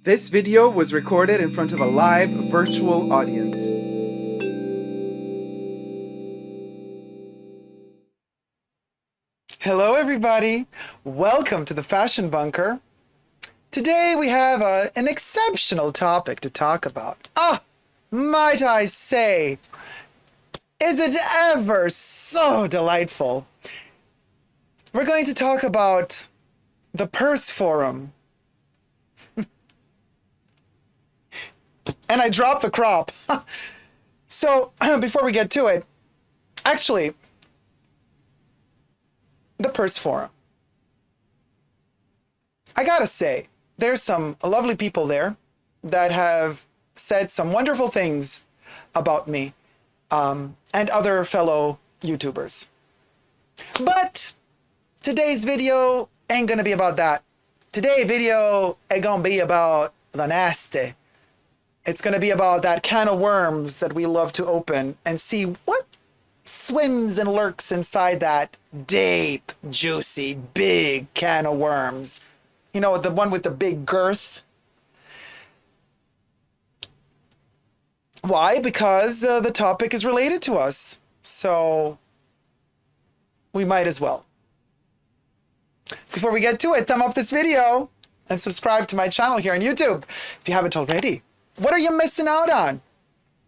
This video was recorded in front of a live virtual audience. Hello everybody, welcome to the Fashion Bunker. Today we have an exceptional topic to talk about. Might I say, is it ever so delightful? We're going to talk about the Purse Forum. And I dropped the crop. So before we get to it, actually, the Purse Forum. I gotta say, there's some lovely people there that have said some wonderful things about me and other fellow YouTubers. But today's video ain't gonna be about that. Today's video ain't gonna be about the nasty. It's going to be about that can of worms that we love to open and see what swims and lurks inside that deep, juicy, big can of worms. You know, the one with the big girth. Why? Because the topic is related to us. So we might as well. Before we get to it, thumb up this video and subscribe to my channel here on YouTube if you haven't already. What are you missing out on?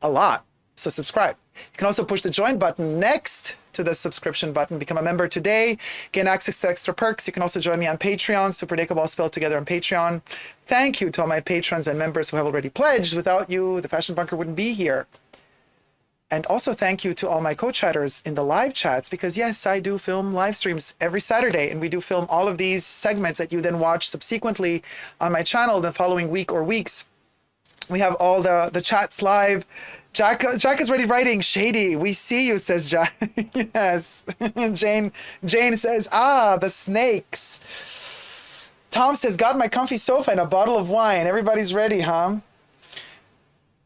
A lot. So subscribe. You can also push the join button next to the subscription button. Become a member today. Gain access to extra perks. You can also join me on Patreon. superdacob all spelled together on Patreon. Thank you to all my patrons and members who have already pledged. Without you, the Fashion Bunker wouldn't be here. And also thank you to all my co-chatters in the live chats, because yes, I do film live streams every Saturday, and we do film all of these segments that you then watch subsequently on my channel the following week or weeks. We have all the chats live. Jack is already writing. Shady, we see you, says Jack. Yes. Jane says, the snakes. Tom says, got my comfy sofa and a bottle of wine. Everybody's ready, huh?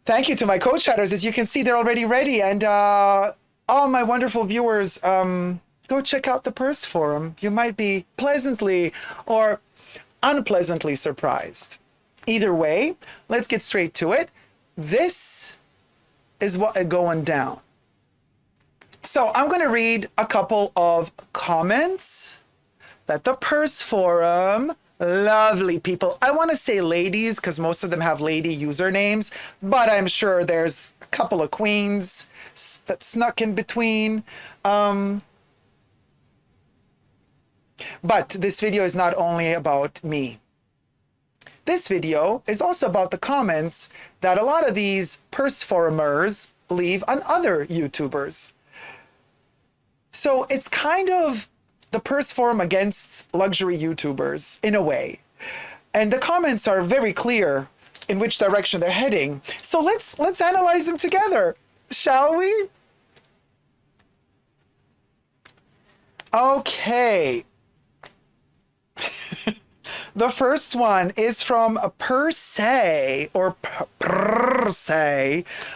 Thank you to my co-chatters. As you can see, they're already ready. And all my wonderful viewers, go check out the Purse Forum. You might be pleasantly or unpleasantly surprised. Either way, let's get straight to it. This is what is going down. So I'm going to read a couple of comments that the Purse Forum, lovely people. I want to say ladies because most of them have lady usernames, but I'm sure there's a couple of queens that snuck in between. But this video is not only about me. This video is also about the comments that a lot of these Purse Forumers leave on other YouTubers. So it's kind of the Purse Forum against luxury YouTubers in a way. And the comments are very clear in which direction they're heading. So let's analyze them together, shall we? Okay. The first one is from Purse or Purse.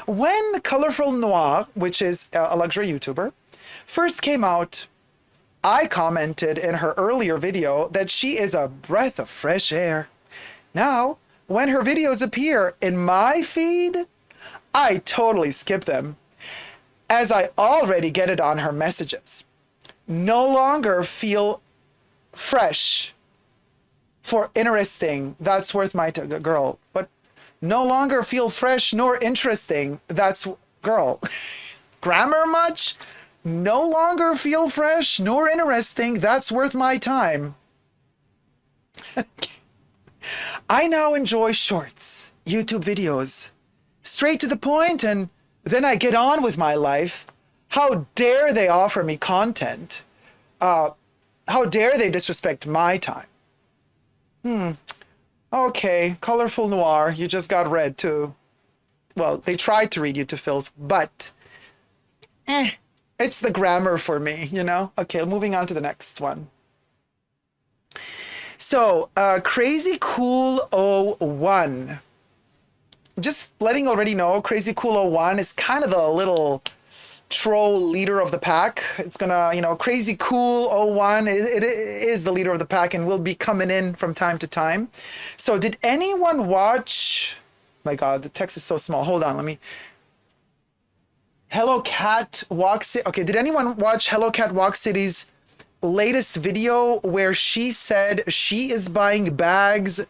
When Colorful Noir, which is a luxury YouTuber, first came out, I commented in her earlier video that she is a breath of fresh air. Now, when her videos appear in my feed, I totally skip them, as I already get it on her messages. No longer feel fresh for interesting, that's worth my girl. But no longer feel fresh nor interesting, that's girl. Grammar much? No longer feel fresh nor interesting, that's worth my time. I now enjoy shorts, YouTube videos, straight to the point, and then I get on with my life. How dare they offer me content? How dare they disrespect my time? Okay, Colorful Noir, you just got read to, well, they tried to read you to filth, but it's the grammar for me, you know? Okay, moving on to the next one. So, Crazy Cool 01. Just letting already know, Crazy Cool 01 is kind of a little troll leader of the pack. It's gonna, you know, Crazy Cool 01 it is the leader of the pack and will be coming in from time to time. So did anyone watch, my God, the text is so small. Hold on, let me. Hello Cat Walk City. Okay, did anyone watch Hello Cat Walk City's latest video where she said she is buying bags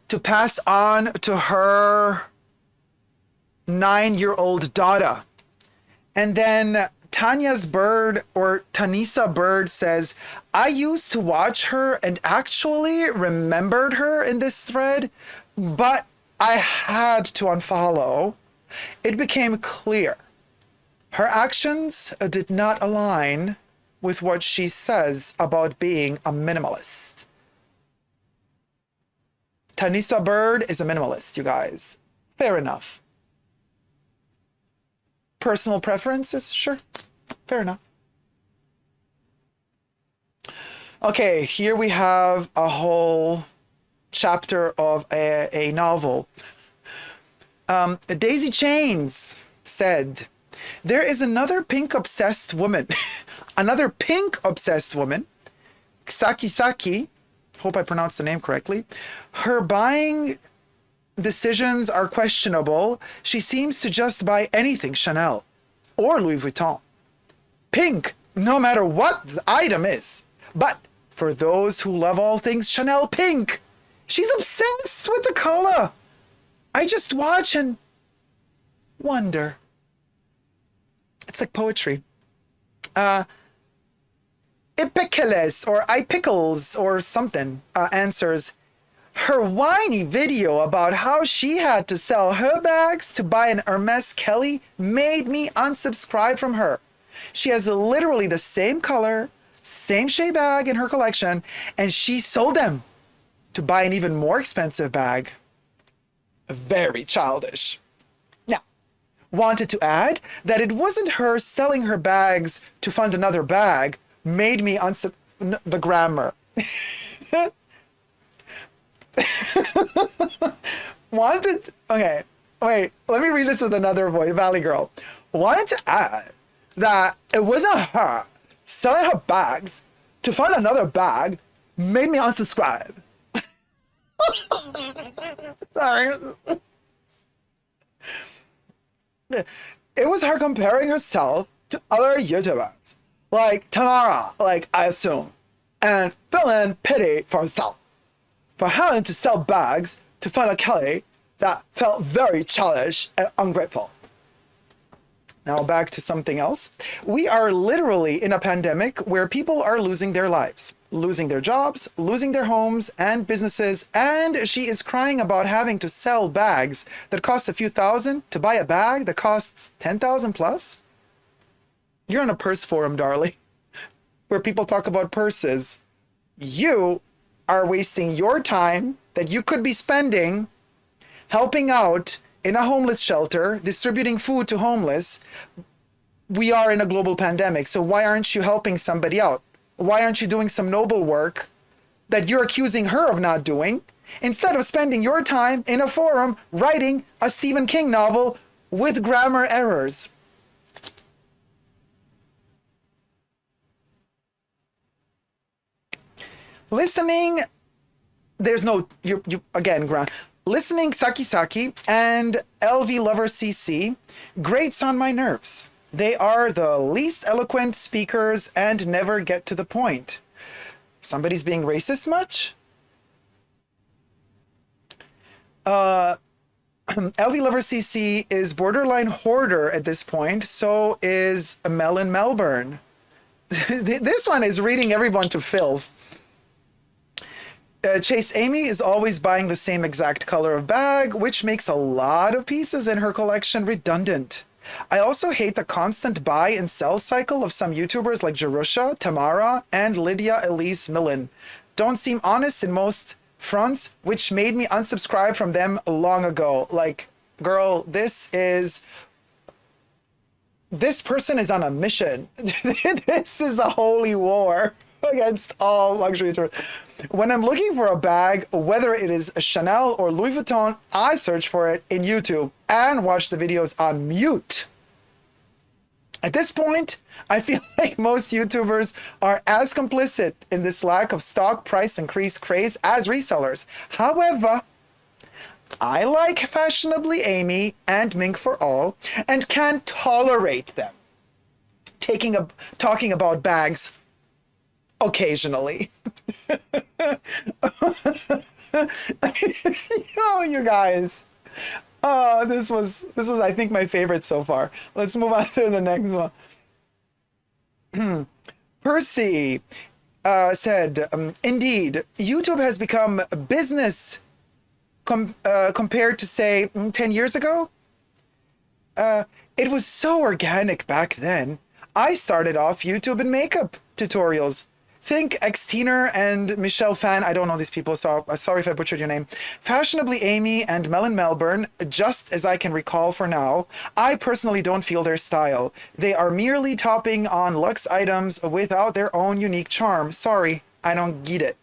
to pass on to her 9-year-old daughter? And then Tanya's Bird, or Tanisa Bird, says, I used to watch her and actually remembered her in this thread, but I had to unfollow. It became clear her actions did not align with what she says about being a minimalist. Tanisa Bird is a minimalist, you guys. Fair enough. Personal preferences? Sure. Fair enough. Okay, here we have a whole chapter of a novel. Daisy Chains said, there is another pink-obsessed woman, another pink-obsessed woman, Saki, hope I pronounced the name correctly. Her buying decisions are questionable. She seems to just buy anything Chanel or Louis Vuitton. Pink, no matter what the item is. But for those who love all things Chanel pink, she's obsessed with the color. I just watch and wonder. It's like poetry. Ipickles or Ipickles or something answers, her whiny video about how she had to sell her bags to buy an Hermès Kelly made me unsubscribe from her. She has literally the same color, same shade bag in her collection, and she sold them to buy an even more expensive bag. Very childish. Now, wanted to add that it wasn't her selling her bags to fund another bag made me the grammar. Okay, wait, let me read this with another voice. Valley Girl wanted to add that it wasn't her selling her bags to fund another bag made me unsubscribe. Sorry. It was her comparing herself to other YouTubers, like Tamara, like I assume, and feeling pity for herself for having to sell bags to fund a Kelly that felt very childish and ungrateful. Now back to something else. We are literally in a pandemic where people are losing their lives, losing their jobs, losing their homes and businesses, and she is crying about having to sell bags that cost a few thousand to buy a bag that costs 10,000 plus? You're on a purse forum, darling, where people talk about purses. You are wasting your time that you could be spending helping out in a homeless shelter, distributing food to homeless. We are in a global pandemic, so why aren't you helping somebody out? Why aren't you doing some noble work that you're accusing her of not doing, instead of spending your time in a forum writing a Stephen King novel with grammar errors? Listening, there's no, you again, listening Saki and LV Lover CC grates on my nerves. They are the least eloquent speakers and never get to the point. Somebody's being racist much? LV Lover CC is borderline hoarder at this point, so is Mel in Melbourne. This one is reading everyone to filth. Chase Amy is always buying the same exact color of bag, which makes a lot of pieces in her collection redundant. I also hate the constant buy and sell cycle of some YouTubers like Jerusha, Tamara, and Lydia Elise Millen. Don't seem honest in most fronts, which made me unsubscribe from them long ago. Like, girl, this person is on a mission. This is a holy war against all luxury YouTubers. When I'm looking for a bag, whether it is a Chanel or Louis Vuitton, I search for it in YouTube and watch the videos on mute. At this point, I feel like most YouTubers are as complicit in this lack of stock price increase craze as resellers. However, I like Fashionably Amy and Mink for All and can tolerate them talking about bags occasionally. Oh, you guys. Oh, this was I think my favorite so far. Let's move on to the next one. Percy said, indeed, YouTube has become a business compared to, say, 10 years ago. It was so organic back then. I started off YouTube in makeup tutorials. Think Xtiner and Michelle Fan. I don't know these people, so sorry if I butchered your name. Fashionably Amy and Melon Melbourne, just as I can recall for now. I personally don't feel their style. They are merely topping on luxe items without their own unique charm. Sorry, I don't get it.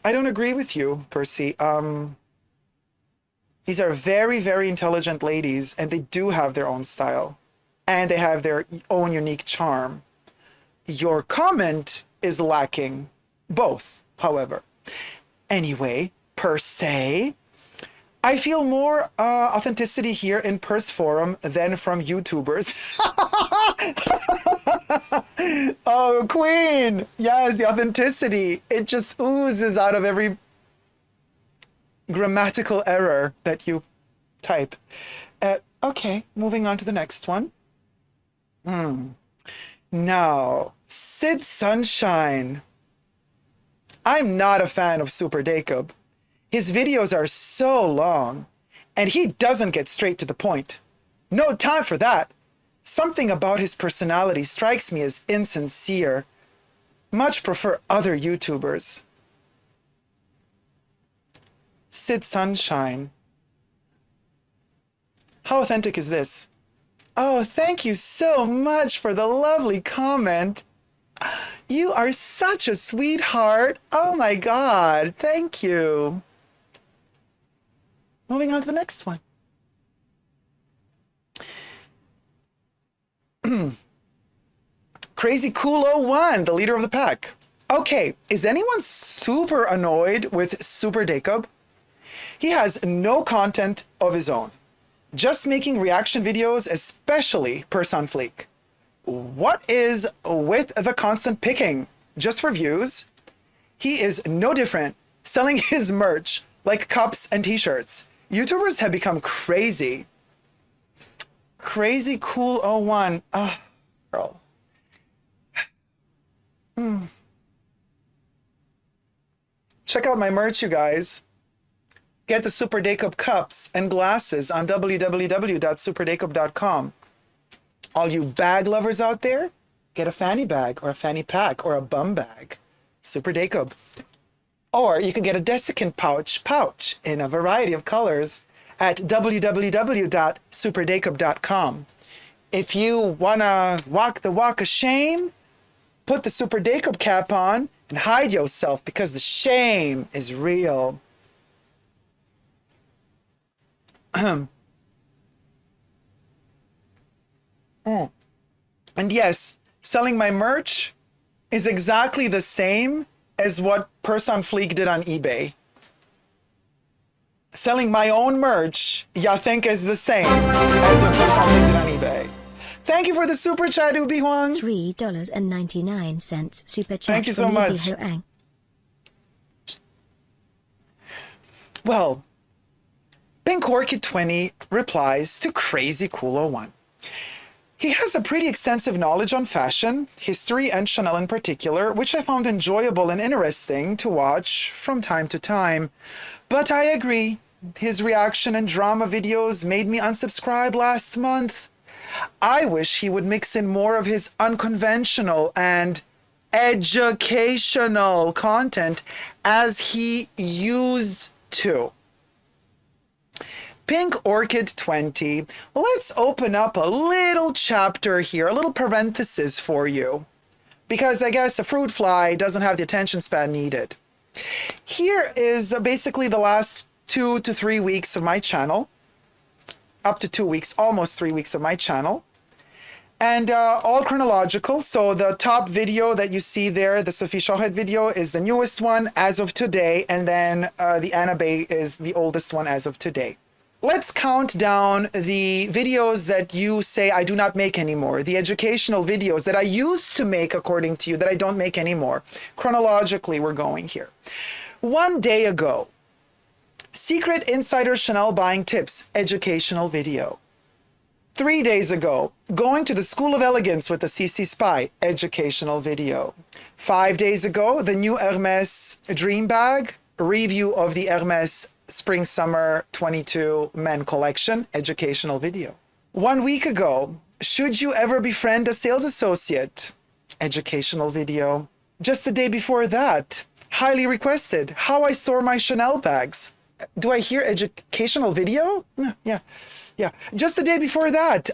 I don't agree with you, Percy. These are very, very intelligent ladies, and they do have their own style. And they have their own unique charm. Your comment is lacking both, however. Anyway, per se, I feel more authenticity here in Purse Forum than from YouTubers. Oh, Queen! Yes, the authenticity. It just oozes out of every grammatical error that you type. Okay, moving on to the next one. Now, Sid Sunshine. I'm not a fan of Super Dacob. His videos are so long, and he doesn't get straight to the point. No time for that. Something about his personality strikes me as insincere. Much prefer other YouTubers. Sid Sunshine. How authentic is this? Oh, thank you so much for the lovely comment. You are such a sweetheart. Oh my God, thank you. Moving on to the next one. Crazy Cool 01, the leader of the pack. Okay, is anyone super annoyed with Super Dacob? He has no content of his own. Just making reaction videos, especially Purse on Fleek. What is with the constant picking? Just for views? He is no different, selling his merch like cups and t-shirts. YouTubers have become crazy. Crazy Cool 01. Oh, girl. Check out my merch, you guys. Get the Super Dacob cups and glasses on www.superdacob.com. All you bag lovers out there, get a fanny bag or a fanny pack or a bum bag. Super Dacob. Or you can get a desiccant pouch in a variety of colors at www.superdacob.com. If you want to walk the walk of shame, put the Super Dacob cap on and hide yourself because the shame is real. And yes, selling my merch is exactly the same as what Purse on Fleek did on eBay. Selling my own merch, I think, is the same as what Purse on Fleek did on eBay. Thank you for the super chat, Ubi Huang. $3.99 super chat. Thank you so much. Well, Pink Orchid 20 replies to Crazy Cool 01. He has a pretty extensive knowledge on fashion, history, and Chanel in particular, which I found enjoyable and interesting to watch from time to time. But I agree, his reaction and drama videos made me unsubscribe last month. I wish he would mix in more of his unconventional and educational content as he used to. Pink Orchid 20, let's open up a little chapter here, a little parenthesis for you. because I guess a fruit fly doesn't have the attention span needed. Here is basically the last 2 to 3 weeks of my channel, up to 2 weeks, almost 3 weeks of my channel, and all chronological. So the top video that you see there, the Sophie Choret video, is the newest one as of today, and then the Annabelle is the oldest one as of today. Let's count down the videos that you say I do not make anymore, the educational videos that I used to make according to you that I don't make anymore. Chronologically, we're going here. 1 day ago, Secret Insider Chanel Buying Tips, educational video. 3 days ago, Going to the School of Elegance with the CC Spy, educational video. 5 days ago, the new Hermès Dream Bag, review of the Hermès Spring Summer 22 Men Collection, educational video. 1 week ago, Should you ever befriend a sales associate, educational video. Just the day before that, highly requested, how I store my Chanel bags. Do I hear educational video? Yeah. Just the day before that,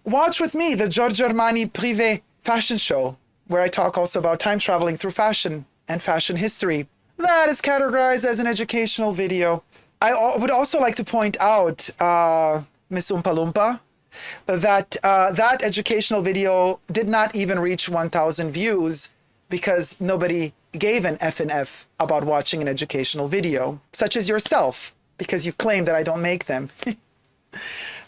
watch with me the Giorgio Armani Privé fashion show, where I talk also about time traveling through fashion and fashion history. That is categorized as an educational video. I would also like to point out, Miss Oompa Loompa, that that educational video did not even reach 1,000 views because nobody gave an F and F about watching an educational video, such as yourself, because you claim that I don't make them.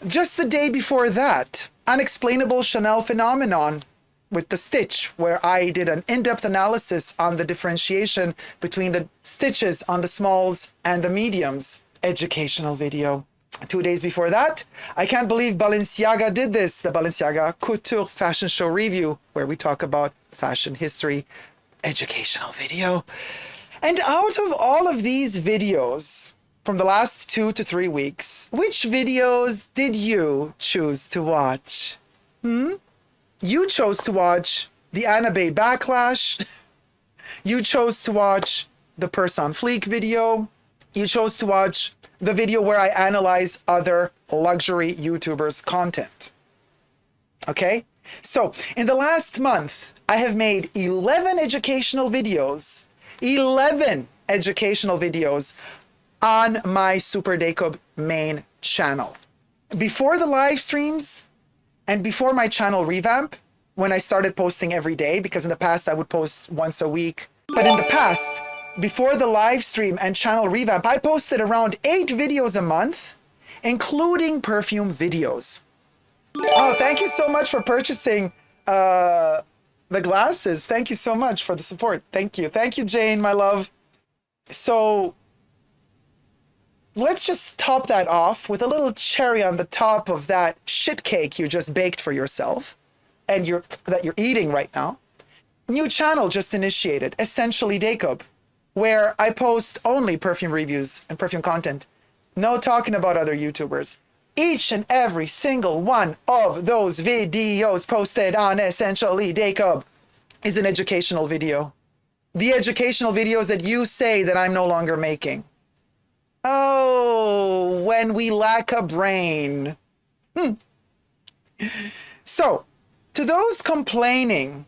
Just the day before that, Unexplainable Chanel Phenomenon with the stitch, where I did an in-depth analysis on the differentiation between the stitches on the smalls and the mediums, educational video. 2 days before that, I can't believe Balenciaga did this, the Balenciaga Couture Fashion Show review, where we talk about fashion history, educational video. And out of all of these videos from the last 2 to 3 weeks, which videos did you choose to watch? You chose to watch the Annabelle Backlash. You chose to watch the Purse On Fleek video. You chose to watch the video where I analyze other luxury YouTubers' content. Okay? So, in the last month, I have made 11 educational videos. 11 educational videos on my Super Dacob main channel. Before the live streams and before my channel revamp, when I started posting every day, because in the past I would post once a week. But in the past, before the live stream and channel revamp, I posted around 8 videos a month, including perfume videos. Oh, thank you so much for purchasing the glasses. Thank you so much for the support. Thank you. Thank you, Jane, my love. So let's just top that off with a little cherry on the top of that shit cake you just baked for yourself and that you're eating right now. New channel just initiated, Essentially Dacob, where I post only perfume reviews and perfume content. No talking about other YouTubers. Each and every single one of those videos posted on Essentially Dacob is an educational video. The educational videos that you say that I'm no longer making. Oh, when we lack a brain. So, to those complaining,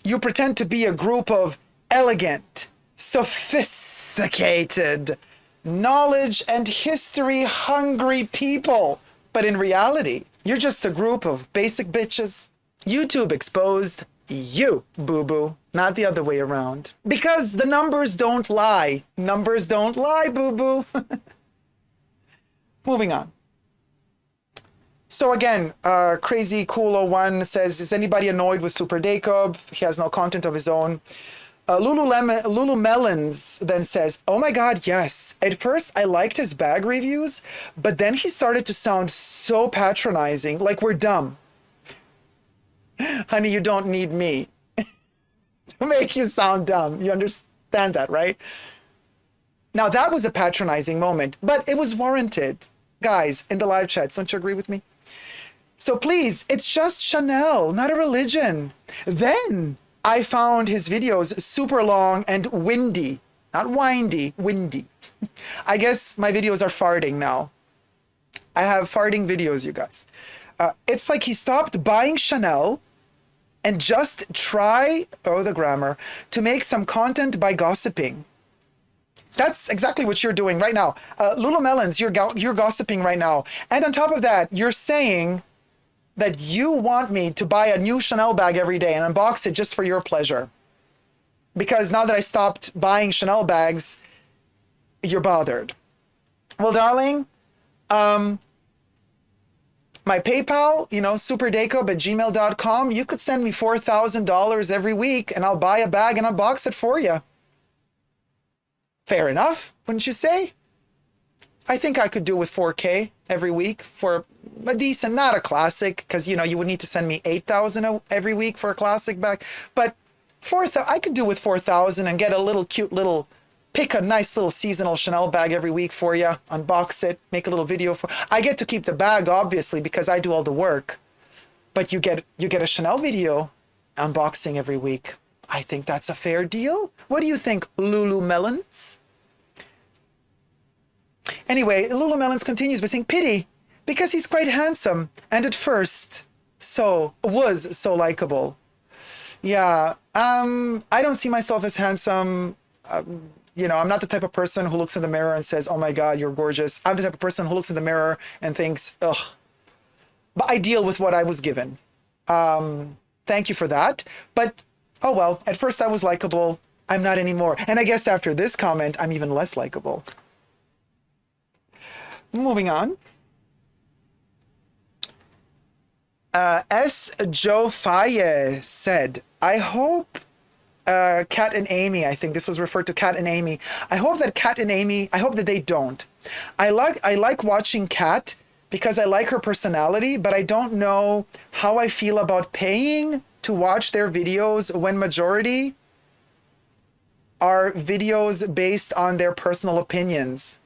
you pretend to be a group of elegant, sophisticated, knowledge and history hungry people. But in reality, you're just a group of basic bitches. YouTube exposed you, boo-boo, not the other way around. Because the numbers don't lie. Numbers don't lie, boo-boo. Moving on. So again, Crazy Cool 01 says, is anybody annoyed with Super Dacob? He has no content of his own. Lulumelons then says, oh my God, yes. At first, I liked his bag reviews, but then he started to sound so patronizing, like we're dumb. Honey, you don't need me to make you sound dumb. You understand that, right? Now, that was a patronizing moment, but it was warranted. Guys, in the live chats, don't you agree with me? So please, it's just Chanel, not a religion. Then I found his videos super long and windy. Not windy, windy. I guess my videos are farting now. I have farting videos, you guys. It's like he stopped buying Chanel and just try, oh, the grammar, to make some content by gossiping. That's exactly what you're doing right now. Lululemons, you're gossiping right now. And on top of that, you're saying that you want me to buy a new Chanel bag every day and unbox it just for your pleasure. Because now that I stopped buying Chanel bags, you're bothered. Well, darling, my PayPal, superdacob@gmail.com, you could send me $4,000 every week and I'll buy a bag and unbox it for you. Fair enough, wouldn't you say? I think I could do with 4K every week for a decent, not a classic, because you would need to send me 8,000 every week for a classic bag. But 4,000, I could do with 4,000 and get a little cute little, pick a nice little seasonal Chanel bag every week for you, unbox it, make a little video for. I get to keep the bag obviously because I do all the work, but you get a Chanel video unboxing every week. I think that's a fair deal. What do you think, Lulumelons? Anyway, Lulumelons continues by saying, pity, because he's quite handsome and at first was so likable. Yeah, I don't see myself as handsome. I'm not the type of person who looks in the mirror and says, oh my God, you're gorgeous. I'm the type of person who looks in the mirror and thinks, ugh. But I deal with what I was given. Thank you for that. But, oh well, at first I was likable. I'm not anymore. And I guess after this comment, I'm even less likable. Moving on. S. Joe Faye said, I hope Kat and Amy, I think this was referred to Kat and Amy. I hope that they don't. I like watching Kat because I like her personality, but I don't know how I feel about paying to watch their videos when majority are videos based on their personal opinions.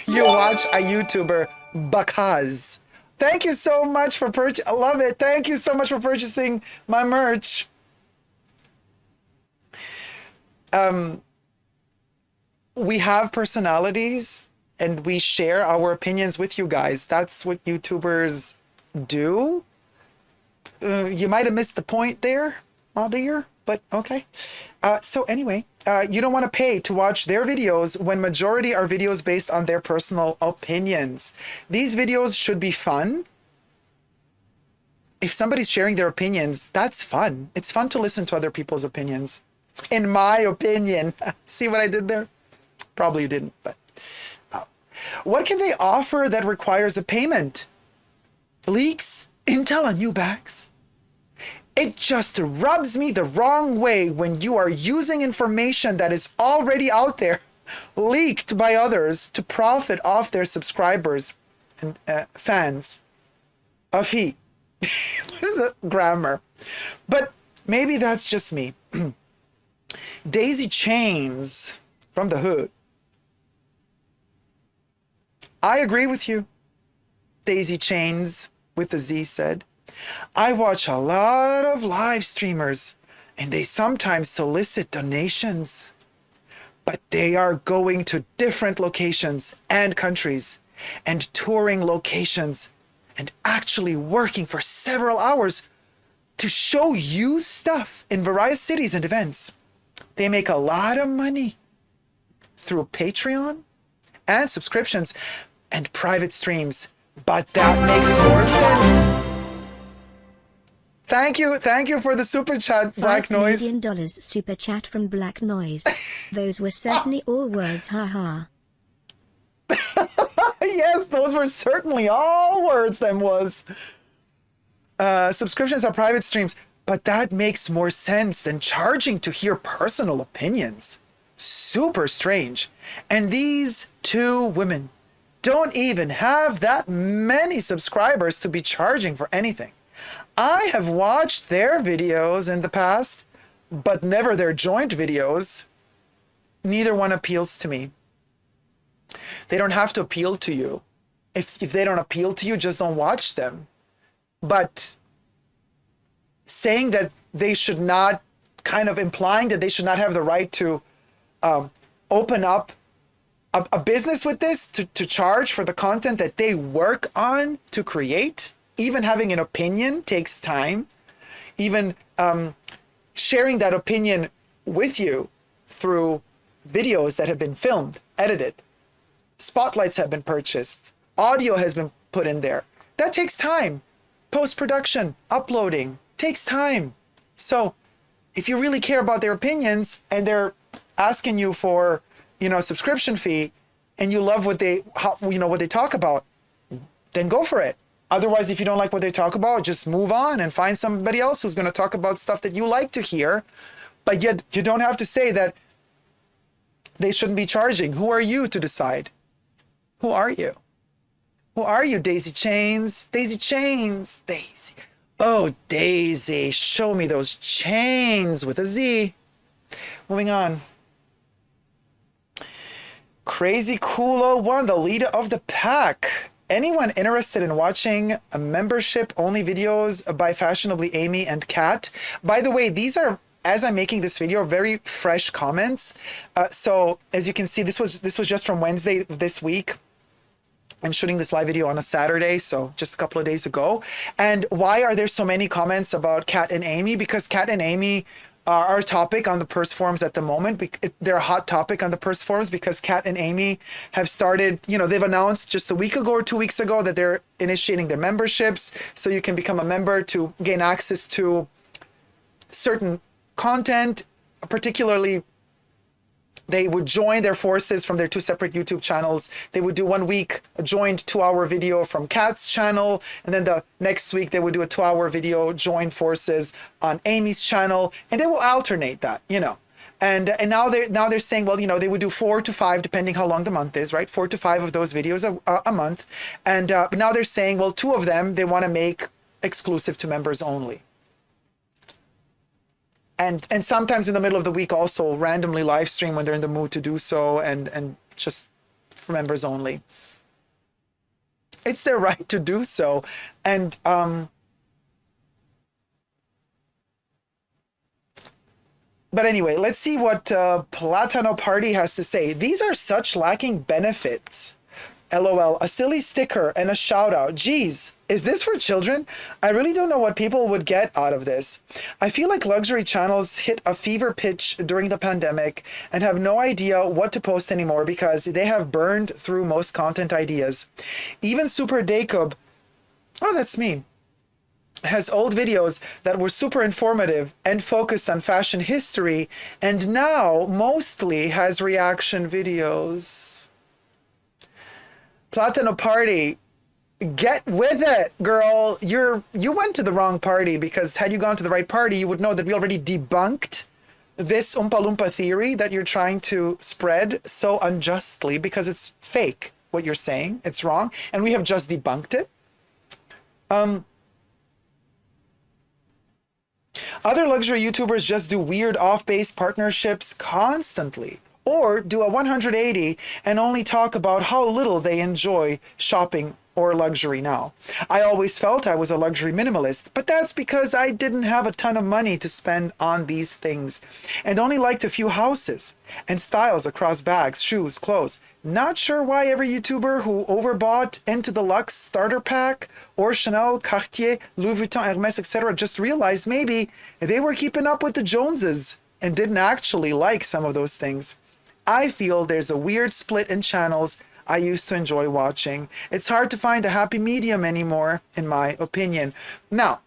You watch a YouTuber because. Thank you so much for I love it. Thank you so much for purchasing my merch. We have personalities and we share our opinions with you guys. That's what YouTubers do. You might have missed the point there, my dear, but okay. So anyway, you don't want to pay to watch their videos when majority are videos based on their personal opinions. These videos should be fun. If somebody's sharing their opinions, that's fun. It's fun to listen to other people's opinions. In my opinion. See what I did there? Probably you didn't, but... What can they offer that requires a payment? Leaks? Intel on new bags? It just rubs me the wrong way when you are using information that is already out there, leaked by others to profit off their subscribers and fans. What is the grammar? But maybe that's just me. Daisy Chains from the hood. I agree with you. Daisy Chains with the Z said. I watch a lot of live streamers and they sometimes solicit donations, but they are going to different locations and countries and touring locations and actually working for several hours to show you stuff in various cities and events. They make a lot of money through Patreon and subscriptions and private streams, but that makes more sense. Thank you for the super chat, Black Noise. $5 million super chat from Black Noise. Those were certainly all words, haha. Yes, those were certainly all words, them was. Subscriptions are private streams, but that makes more sense than charging to hear personal opinions. Super strange. And these two women don't even have that many subscribers to be charging for anything. I have watched their videos in the past, but never their joint videos. Neither one appeals to me. They don't have to appeal to you. If they don't appeal to you, just don't watch them. But saying that they should not, kind of implying that they should not have the right to open up a business with this, to charge for the content that they work on to create, even having an opinion takes time. Even sharing that opinion with you through videos that have been filmed, edited, spotlights have been purchased, audio has been put in there. That takes time. Post-production, uploading, takes time. So if you really care about their opinions and they're asking you for, you know, a subscription fee, and you love what they talk about, then go for it. Otherwise, if you don't like what they talk about, just move on and find somebody else who's going to talk about stuff that you like to hear. But yet you don't have to say that they shouldn't be charging. Who are you to decide? Who are you? Who are you, Daisy Chains? Daisy Chains. Daisy. Oh, Daisy, show me those chains with a Z. Moving on. Crazy Cool 01, the leader of the pack. Anyone interested in watching a membership-only videos by Fashionably Amy and Kat? By the way, these are, as I'm making this video, very fresh comments. So as you can see, this was just from Wednesday this week. I'm shooting this live video on a Saturday, so just a couple of days ago. And why are there so many comments about Kat and Amy? Because Kat and Amy are a topic on the Purse forums at the moment. They're a hot topic on the Purse forums because Kat and Amy have started, you know, they've announced just a week ago or 2 weeks ago that they're initiating their memberships. So you can become a member to gain access to certain content, particularly they would join their forces from their 2 separate YouTube channels. They would do 1 week a joined 2-hour video from Kat's channel, and then the next week they would do a 2-hour video joined forces on Amy's channel, and they will alternate that, you know. And now they're saying, well, you know, they would do 4 to 5 depending how long the month is, right? 4 to 5 of those videos a month. And now they're saying, well, 2 of them they want to make exclusive to members only. And sometimes in the middle of the week also randomly live stream when they're in the mood to do so, and just for members only. It's their right to do so. And but anyway, let's see what Platano Party has to say. These are such lacking benefits. LOL, a silly sticker and a shout out. Geez, is this for children? I really don't know what people would get out of this. I feel like luxury channels hit a fever pitch during the pandemic and have no idea what to post anymore because they have burned through most content ideas. Even superdacob, oh, that's me, has old videos that were super informative and focused on fashion history, and now mostly has reaction videos. Platano Party, get with it, girl. You went to the wrong party, because had you gone to the right party, you would know that we already debunked this Oompa Loompa theory that you're trying to spread so unjustly, because it's fake what you're saying. It's wrong, and we have just debunked it. Other luxury YouTubers just do weird off-base partnerships constantly, or do a 180 and only talk about how little they enjoy shopping or luxury now. I always felt I was a luxury minimalist, but that's because I didn't have a ton of money to spend on these things and only liked a few houses and styles across bags, shoes, clothes. Not sure why every YouTuber who overbought into the Luxe starter pack or Chanel, Cartier, Louis Vuitton, Hermès, etc. just realized maybe they were keeping up with the Joneses and didn't actually like some of those things. I feel there's a weird split in channels I used to enjoy watching. It's hard to find a happy medium anymore, in my opinion. Now,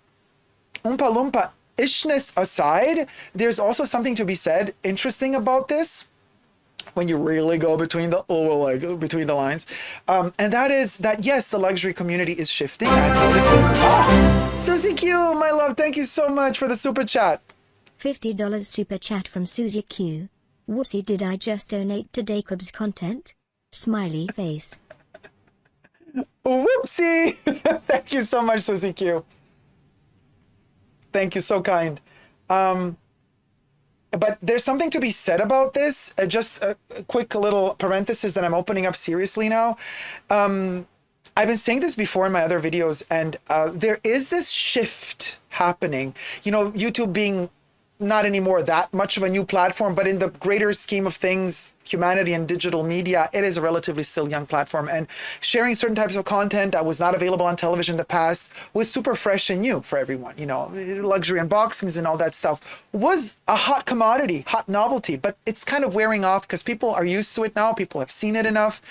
Oompa Loompa ishness aside, there's also something to be said interesting about this when you really go between the lines, and that is that yes, the luxury community is shifting. I've noticed this. Oh, Susie Q, my love, thank you so much for the super chat. $50 super chat from Susie Q. Whoopsie, did I just donate to Dacob's content? Smiley face. Whoopsie. Thank you so much, Susie Q. Thank you, so kind. But there's something to be said about this. Just a quick little parenthesis that I'm opening up seriously now. I've been saying this before in my other videos, and there is this shift happening. You know, YouTube being not anymore that much of a new platform, but in the greater scheme of things, humanity and digital media, it is a relatively still young platform. And sharing certain types of content that was not available on television in the past was super fresh and new for everyone. You know, luxury unboxings and all that stuff was a hot commodity, hot novelty, but it's kind of wearing off because people are used to it now. People have seen it enough.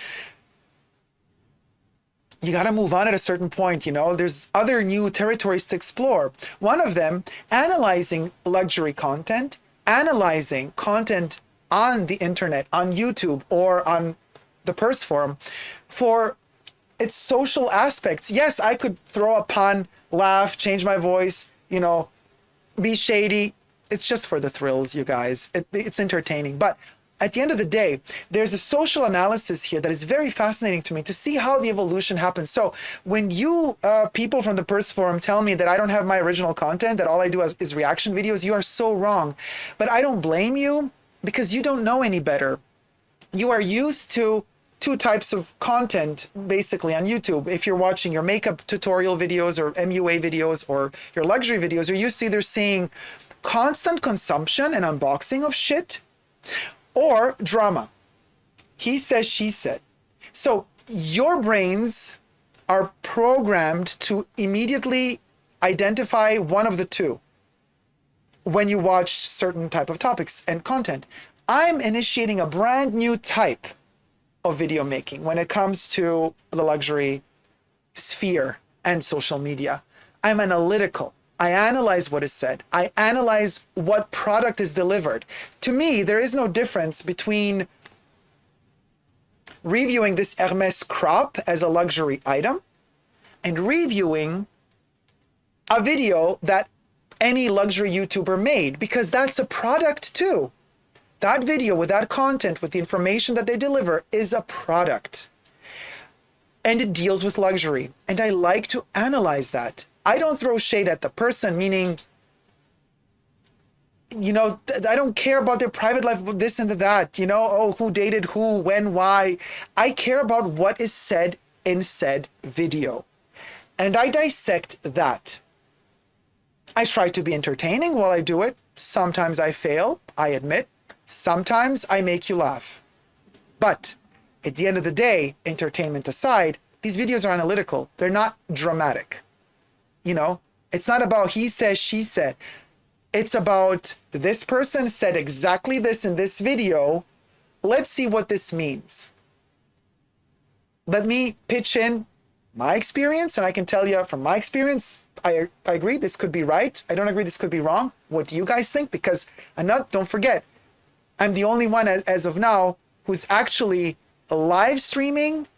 You got to move on at a certain point. You know, there's other new territories to explore. One of them, analyzing luxury content, analyzing content on the internet, on YouTube or on the Purse Forum for its social aspects. Yes, I could throw a pun, laugh, change my voice, you know, be shady. It's just for the thrills, you guys. It's entertaining. But at the end of the day, there's a social analysis here that is very fascinating to me to see how the evolution happens. So when you people from the Purse Forum tell me that I don't have my original content, that all I do is reaction videos, you are so wrong. But I don't blame you because you don't know any better. You are used to two types of content basically on YouTube. If you're watching your makeup tutorial videos or MUA videos or your luxury videos, you're used to either seeing constant consumption and unboxing of shit, or drama. He said, she said. So your brains are programmed to immediately identify one of the two when you watch certain type of topics and content. I'm initiating a brand new type of video making when it comes to the luxury sphere and social media. I'm analytical. I analyze what is said. I analyze what product is delivered. To me, there is no difference between reviewing this Hermès crop as a luxury item and reviewing a video that any luxury YouTuber made, because that's a product too. That video with that content, with the information that they deliver, is a product. And it deals with luxury. And I like to analyze that. I don't throw shade at the person, meaning, you know, I don't care about their private life, this and that, you know, oh, who dated who, when, why. I care about what is said in said video. And I dissect that. I try to be entertaining while I do it. Sometimes I fail, I admit. Sometimes I make you laugh. But at the end of the day, entertainment aside, these videos are analytical. They're not dramatic. You know, it's not about he says, she said. It's about this person said exactly this in this video. Let's see what this means. Let me pitch in my experience, and I can tell you from my experience, I agree this could be right. I don't agree this could be wrong. What do you guys think? Because don't forget, I'm the only one as of now who's actually live streaming,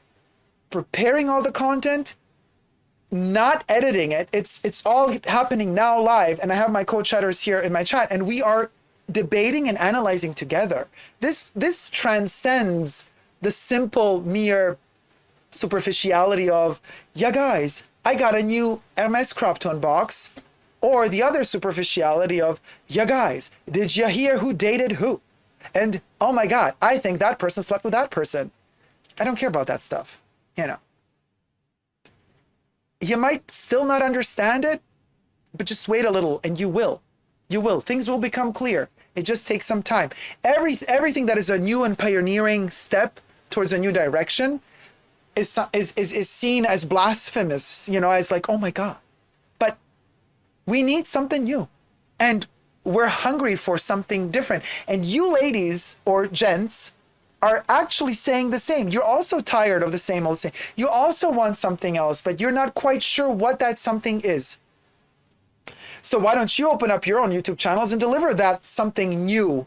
preparing all the content, not editing it. It's all happening now live, and I have my co-chatters here in my chat, and we are debating and analyzing together. This transcends the simple mere superficiality of, yeah guys, I got a new Hermès crop to unbox, or the other superficiality of, yeah guys, did you hear who dated who? And oh my God, I think that person slept with that person. I don't care about that stuff, you know. You might still not understand it, but just wait a little and you will. You will. Things will become clear. It just takes some time. Everything that is a new and pioneering step towards a new direction is seen as blasphemous, you know, as like, oh my God. But we need something new. And we're hungry for something different. And you ladies or gents are actually saying the same. You're also tired of the same old thing. You also want something else, but you're not quite sure what that something is. So why don't you open up your own YouTube channels and deliver that something new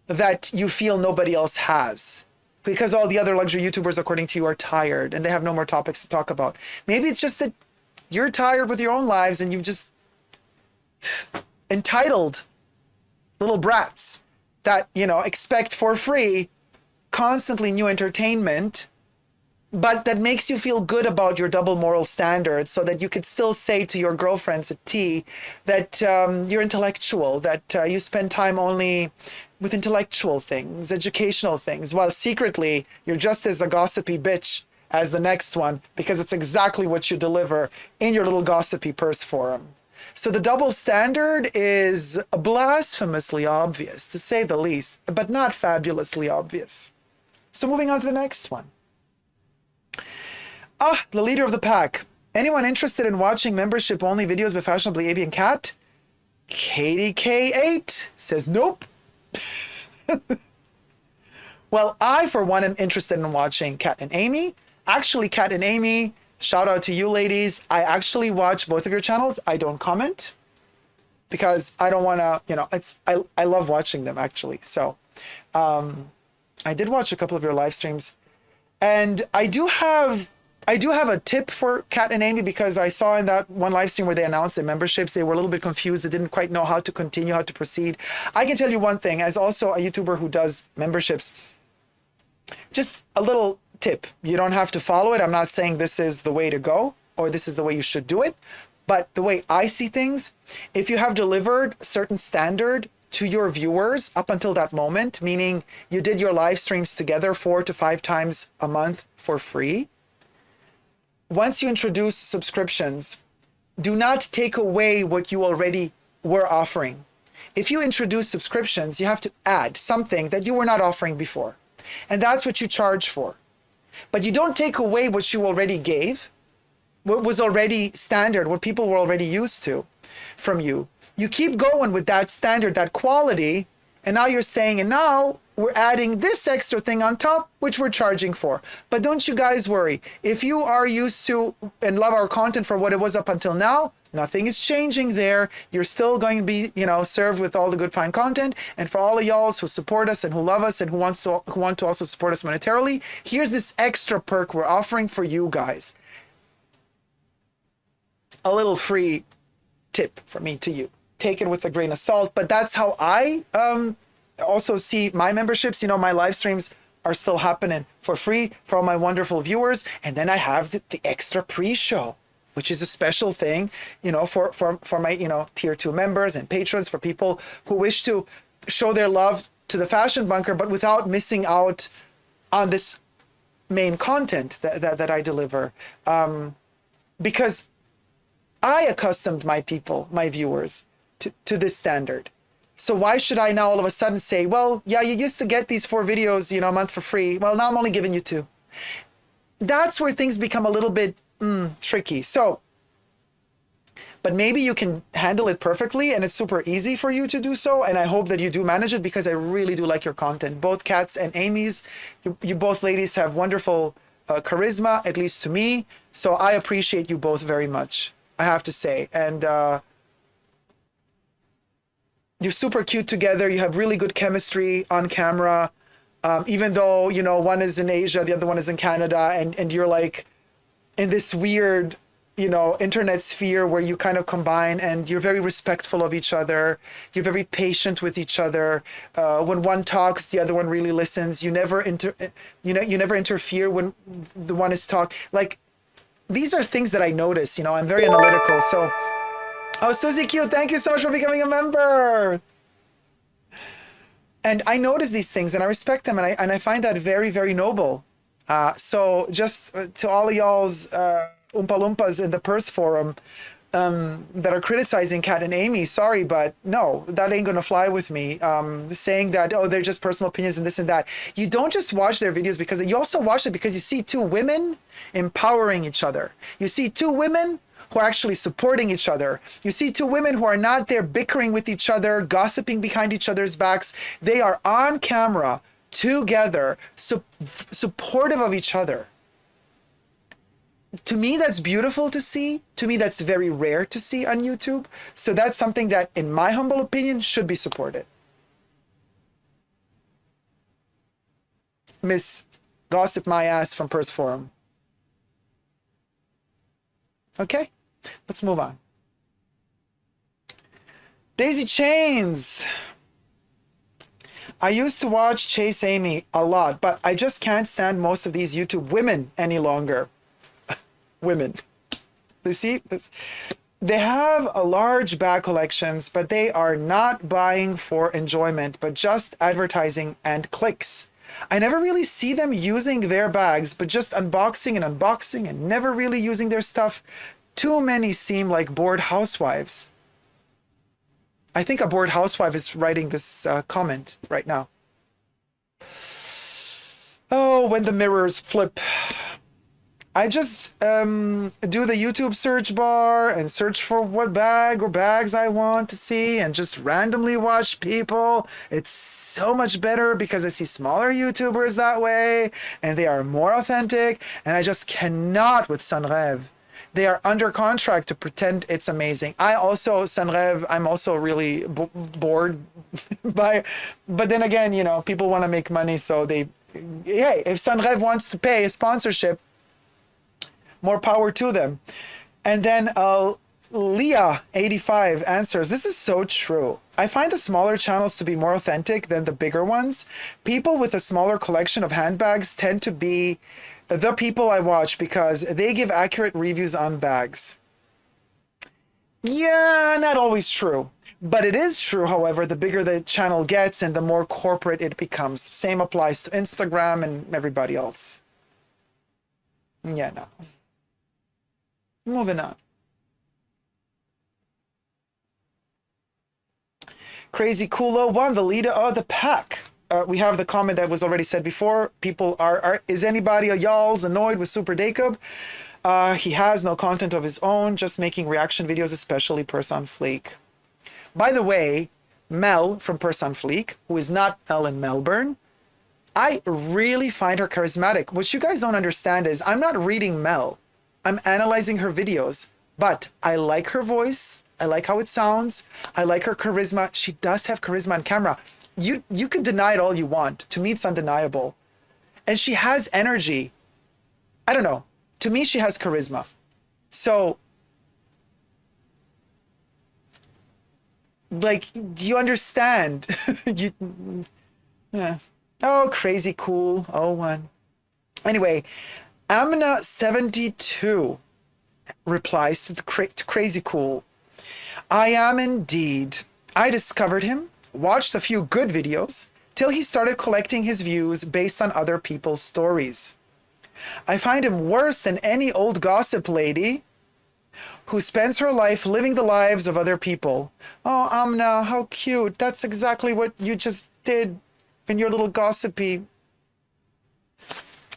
that you feel nobody else has? Because all the other luxury YouTubers, according to you, are tired and they have no more topics to talk about. Maybe it's just that you're tired with your own lives and you've just entitled little brats that, you know, expect for free constantly new entertainment, but that makes you feel good about your double moral standards, so that you could still say to your girlfriends at tea that you're intellectual, that you spend time only with intellectual things, educational things, while secretly you're just as a gossipy bitch as the next one, because it's exactly what you deliver in your little gossipy Purse Forum. So the double standard is blasphemously obvious, to say the least, but not fabulously obvious. So moving on to the next one. The leader of the pack. Anyone interested in watching membership-only videos by Fashionably Avian Cat? KDK8 says nope. Well, I, for one, am interested in watching Kat and Amy. Actually, Kat and Amy, shout out to you ladies. I actually watch both of your channels. I don't comment because I don't want to, you know, I love watching them actually. So I did watch a couple of your live streams, and I do have a tip for Kat and Amy, because I saw in that one live stream where they announced their memberships, they were a little bit confused. They didn't quite know how to continue, how to proceed. I can tell you one thing, as also a YouTuber who does memberships, just a little tip. You don't have to follow it. I'm not saying this is the way to go or this is the way you should do it. But the way I see things, if you have delivered a certain standard to your viewers up until that moment, meaning you did your live streams together 4 to 5 times a month for free, once you introduce subscriptions, do not take away what you already were offering. If you introduce subscriptions, you have to add something that you were not offering before. And that's what you charge for. But you don't take away what you already gave, what was already standard, what people were already used to from you. You keep going with that standard, that quality, and now you're saying, and now we're adding this extra thing on top, which we're charging for. But don't you guys worry. If you are used to and love our content for what it was up until now, nothing is changing there. You're still going to be, you know, served with all the good, fine content. And for all of y'all who support us and who love us and who want to also support us monetarily, here's this extra perk we're offering for you guys. A little free tip from me to you. Take it with a grain of salt, but that's how I also see my memberships. You know, my live streams are still happening for free for all my wonderful viewers. And then I have the extra pre-show, which is a special thing, you know, for my, you know, tier 2 members and patrons, for people who wish to show their love to the Fashion Bunker, but without missing out on this main content that I deliver. Because I accustomed my people, my viewers, to this standard. So why should I now all of a sudden say, well, yeah, you used to get these 4 videos, you know, a month for free. Well, now I'm only giving you 2. That's where things become a little bit tricky. So, but maybe you can handle it perfectly and it's super easy for you to do so. And I hope that you do manage it, because I really do like your content. Both Kat's and Amy's, you both ladies have wonderful charisma, at least to me. So I appreciate you both very much, I have to say. And you're super cute together. You have really good chemistry on camera. Even though, you know, one is in Asia, the other one is in Canada, and you're like in this weird, you know, internet sphere where you kind of combine, and you're very respectful of each other. You're very patient with each other. When one talks, the other one really listens. You never interfere when the one is talking. Like, these are things that I notice. You know, I'm very analytical. So, oh, Susie Q, thank you so much for becoming a member. And I notice these things and I respect them, and I find that very, very noble. So just to all of y'all's Oompa Loompas in the Purse Forum that are criticizing Kat and Amy, sorry, but no, that ain't gonna fly with me. Saying that, oh, they're just personal opinions and this and that. You don't just watch their videos because you also watch it because you see 2 women empowering each other. You see 2 women who are actually supporting each other. You see 2 women who are not there bickering with each other, gossiping behind each other's backs. They are on camera together, supportive of each other. To me, that's beautiful to see. To me, that's very rare to see on YouTube. So that's something that, in my humble opinion, should be supported. Miss Gossip My Ass from Purse Forum. Okay, let's move on. Daisy Chains. I used to watch Chase Amy a lot, but I just can't stand most of these YouTube women any longer. Women. You see, they have a large bag collections, but they are not buying for enjoyment, but just advertising and clicks. I never really see them using their bags, but just unboxing and never really using their stuff. Too many seem like bored housewives. I think a bored housewife is writing this comment right now. Oh, when the mirrors flip. I just do the YouTube search bar and search for what bag or bags I want to see and just randomly watch people. It's so much better because I see smaller YouTubers that way and they are more authentic, and I just cannot with Sunrev. They are under contract to pretend it's amazing. I also, Sunrev, I'm also really bored by, but then again, you know, people want to make money, so hey, if Sunrev wants to pay a sponsorship, more power to them. And then Leah85 answers, this is so true. I find the smaller channels to be more authentic than the bigger ones. People with a smaller collection of handbags tend to be the people I watch because they give accurate reviews on bags. Yeah, not always true. But it is true, however, the bigger the channel gets and the more corporate it becomes. Same applies to Instagram and everybody else. Yeah, no. Moving on. Crazy Coolo, one, the leader of the pack. We have the comment that was already said before. People is anybody a y'all's annoyed with Super Dacob? He has no content of his own, just making reaction videos, especially Purse on Fleek. By the way, Mel from Purse on Fleek, who is not Mel in Melbourne, I really find her charismatic. What you guys don't understand is I'm not reading Mel. I'm analyzing her videos, but I like her voice. I like how it sounds. I like her charisma. She does have charisma on camera. You can deny it all you want. To me, it's undeniable. And she has energy. I don't know. To me, she has charisma. So, like, do you understand? Yeah. Oh, crazy cool. Oh, one. Anyway, Amna72 replies to crazy cool. I am indeed. I discovered him, watched a few good videos, till he started collecting his views based on other people's stories. I find him worse than any old gossip lady who spends her life living the lives of other people. Oh, Amna, how cute. That's exactly what you just did in your little gossipy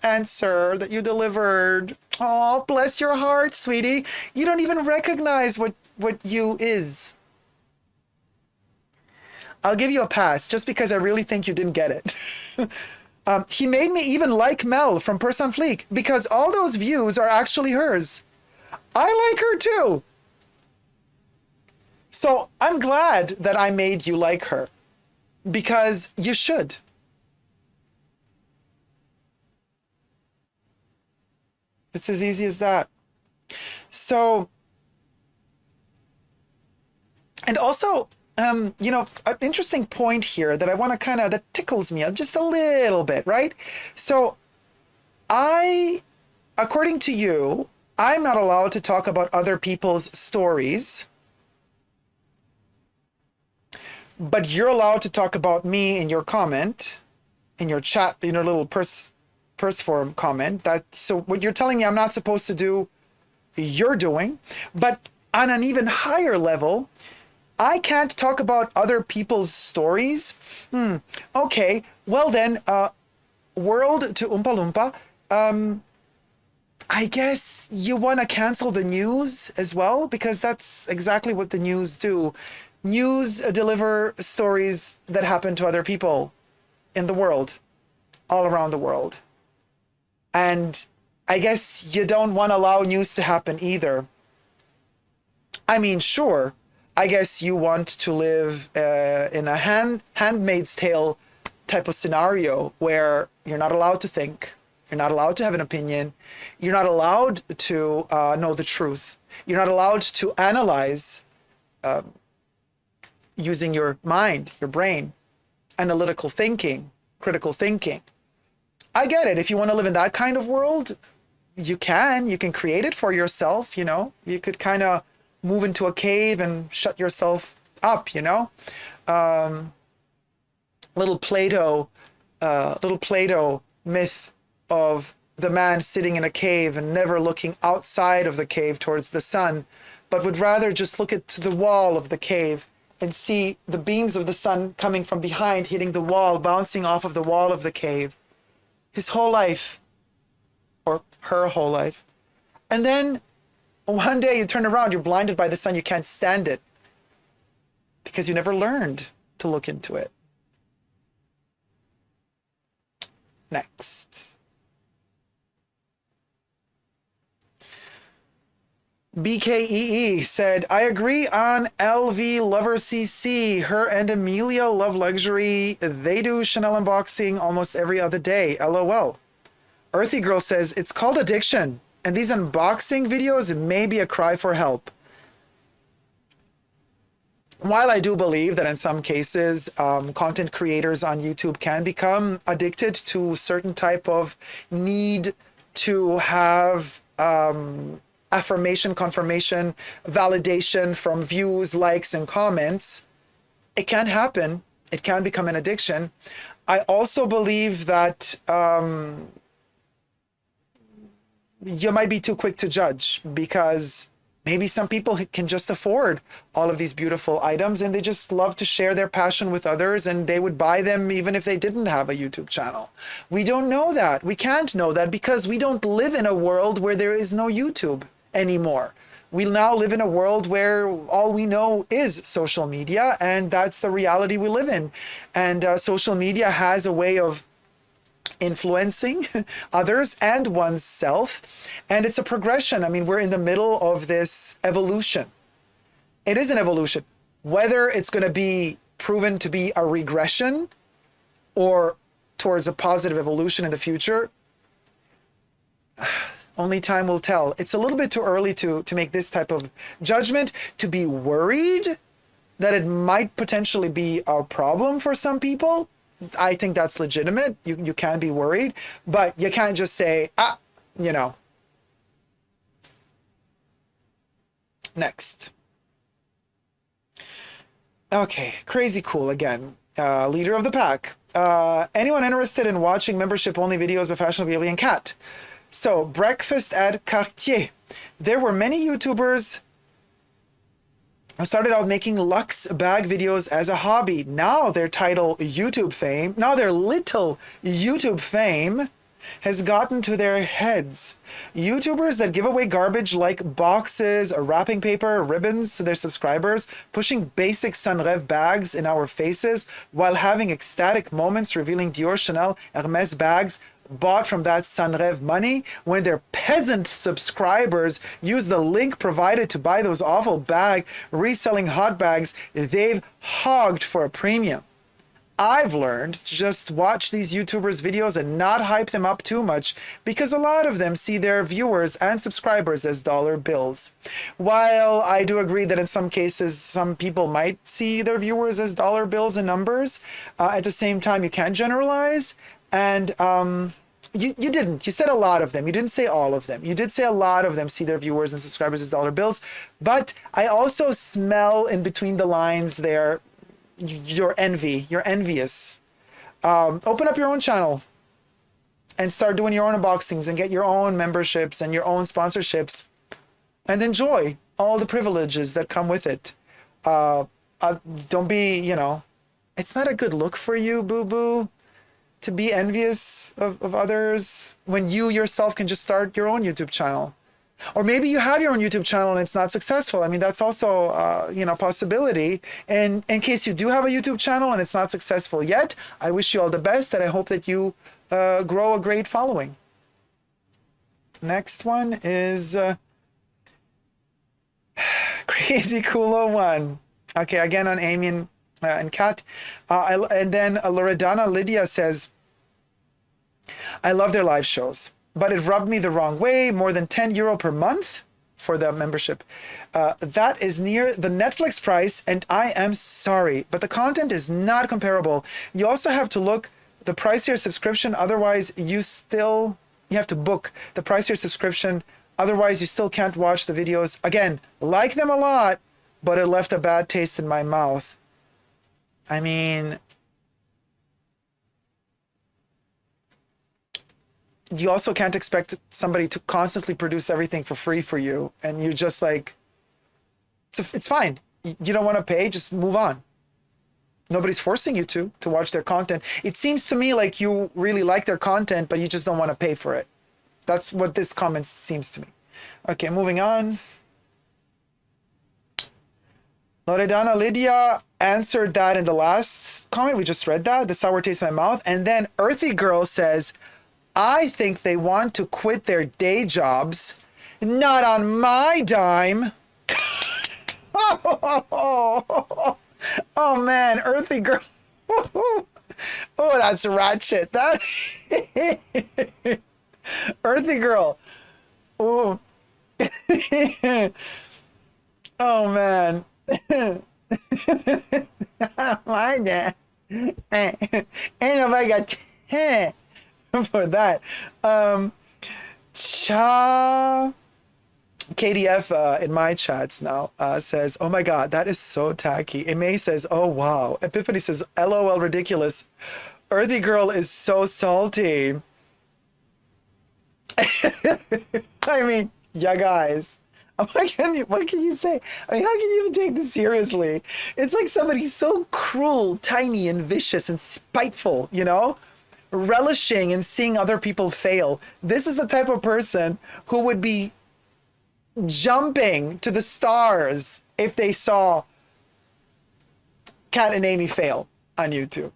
answer that you delivered. Oh, bless your heart, sweetie. You don't even recognize what you is. I'll give you a pass just because I really think you didn't get it. He made me even like Mel from Purse on Fleek because all those views are actually hers. I like her too. So I'm glad that I made you like her because you should. It's as easy as that. So, and also, you know, an interesting point here that I want to that tickles me just a little bit, right? So according to you, I'm not allowed to talk about other people's stories, but you're allowed to talk about me in your comment, in your chat, in your little Purse Forum comment. So what you're telling me I'm not supposed to do, you're doing, but on an even higher level, I can't talk about other people's stories. Okay, well then, world to Oompa Loompa, I guess you want to cancel the news as well, because that's exactly what the news do. News deliver stories that happen to other people in the world, all around the world. And I guess you don't want to allow news to happen either. I mean, sure, I guess you want to live in a Handmaid's Tale type of scenario where you're not allowed to think, you're not allowed to have an opinion, you're not allowed to know the truth, you're not allowed to analyze using your mind, your brain, analytical thinking, critical thinking. I get it. If you want to live in that kind of world, you can create it for yourself, you know. You could kind of move into a cave and shut yourself up, you know. Little Plato myth of the man sitting in a cave and never looking outside of the cave towards the sun, but would rather just look at the wall of the cave and see the beams of the sun coming from behind, hitting the wall, bouncing off of the wall of the cave. His whole life, or her whole life. And then one day you turn around, you're blinded by the sun, you can't stand it because you never learned to look into it. Next. BKEE said, I agree on LV Lover CC. Her and Amelia love luxury. They do Chanel unboxing almost every other day. LOL. Earthy Girl says, it's called addiction. And these unboxing videos may be a cry for help. While I do believe that in some cases, content creators on YouTube can become addicted to certain type of need to have affirmation, confirmation, validation from views, likes, and comments, it can happen. It can become an addiction. I also believe that you might be too quick to judge, because maybe some people can just afford all of these beautiful items and they just love to share their passion with others, and they would buy them even if they didn't have a YouTube channel. We don't know that. We can't know that because we don't live in a world where there is no YouTube anymore. We now live in a world where all we know is social media, and that's the reality we live in. And social media has a way of influencing others and oneself, and it's a progression. I mean, we're in the middle of this evolution. It is an evolution. Whether it's going to be proven to be a regression or towards a positive evolution in the future, only time will tell. It's a little bit too early to make this type of judgment. To be worried that it might potentially be a problem for some people, I think that's legitimate. You can be worried, but you can't just say, you know. Next. Okay, Crazy Cool again. Leader of the pack. Anyone interested in watching membership-only videos by Fashionable Beauty and Cat? So, Breakfast at Cartier. There were many YouTubers who started out making luxe bag videos as a hobby. Now their little YouTube fame has gotten to their heads. YouTubers that give away garbage like boxes, wrapping paper, ribbons to their subscribers, pushing basic Sunrev bags in our faces while having ecstatic moments revealing Dior, Chanel, Hermès bags bought from that Sunrev money, when their peasant subscribers use the link provided to buy those awful reselling hot bags they've hogged for a premium. I've learned to just watch these YouTubers' videos and not hype them up too much, because a lot of them see their viewers and subscribers as dollar bills. While I do agree that in some cases some people might see their viewers as dollar bills and numbers, at the same time you can't generalize. And you didn't. You said a lot of them. You didn't say all of them. You did say a lot of them see their viewers and subscribers as dollar bills. But I also smell in between the lines there your envy. You're envious. Open up your own channel and start doing your own unboxings and get your own memberships and your own sponsorships and enjoy all the privileges that come with it. Don't be, it's not a good look for you, boo-boo, to be envious of others when you yourself can just start your own YouTube channel. Or maybe you have your own YouTube channel and it's not successful. I mean, that's also, a possibility. And in case you do have a YouTube channel and it's not successful yet, I wish you all the best, and I hope that you grow a great following. Next one is Crazy Cool 01. Okay, again on Amy and Kat. And then Loredana Lydia says, I love their live shows, but it rubbed me the wrong way. More than €10 per month for the membership. That is near the Netflix price, and I am sorry, but the content is not comparable. You also have to look the price of your subscription, otherwise you have to book the price of your subscription, otherwise you still can't watch the videos. Again, like them a lot, but it left a bad taste in my mouth. I mean, you also can't expect somebody to constantly produce everything for free for you, and you're just like, it's fine. you don't want to pay, just move on. Nobody's forcing you to watch their content. It seems to me like you really like their content, but you just don't want to pay for it. That's what this comment seems to me. Okay, moving on. Loredana Lydia answered that in the last comment. We just read that, the sour taste in my mouth. And then Earthy Girl says, I think they want to quit their day jobs. Not on my dime. Oh man, Earthy Girl. Oh, that's ratchet. That Earthy Girl. Oh. Oh man. My dad. Ain't nobody got for that. KDF in my chats now says, oh my god, that is so tacky. May says, oh wow. Epiphany says, LOL ridiculous. Earthy Girl is so salty. I mean, yeah guys. What can you say? I mean, how can you even take this seriously? It's like somebody so cruel, tiny, and vicious and spiteful, you know? Relishing in seeing other people fail. This is the type of person who would be jumping to the stars if they saw Kat and Amy fail on YouTube.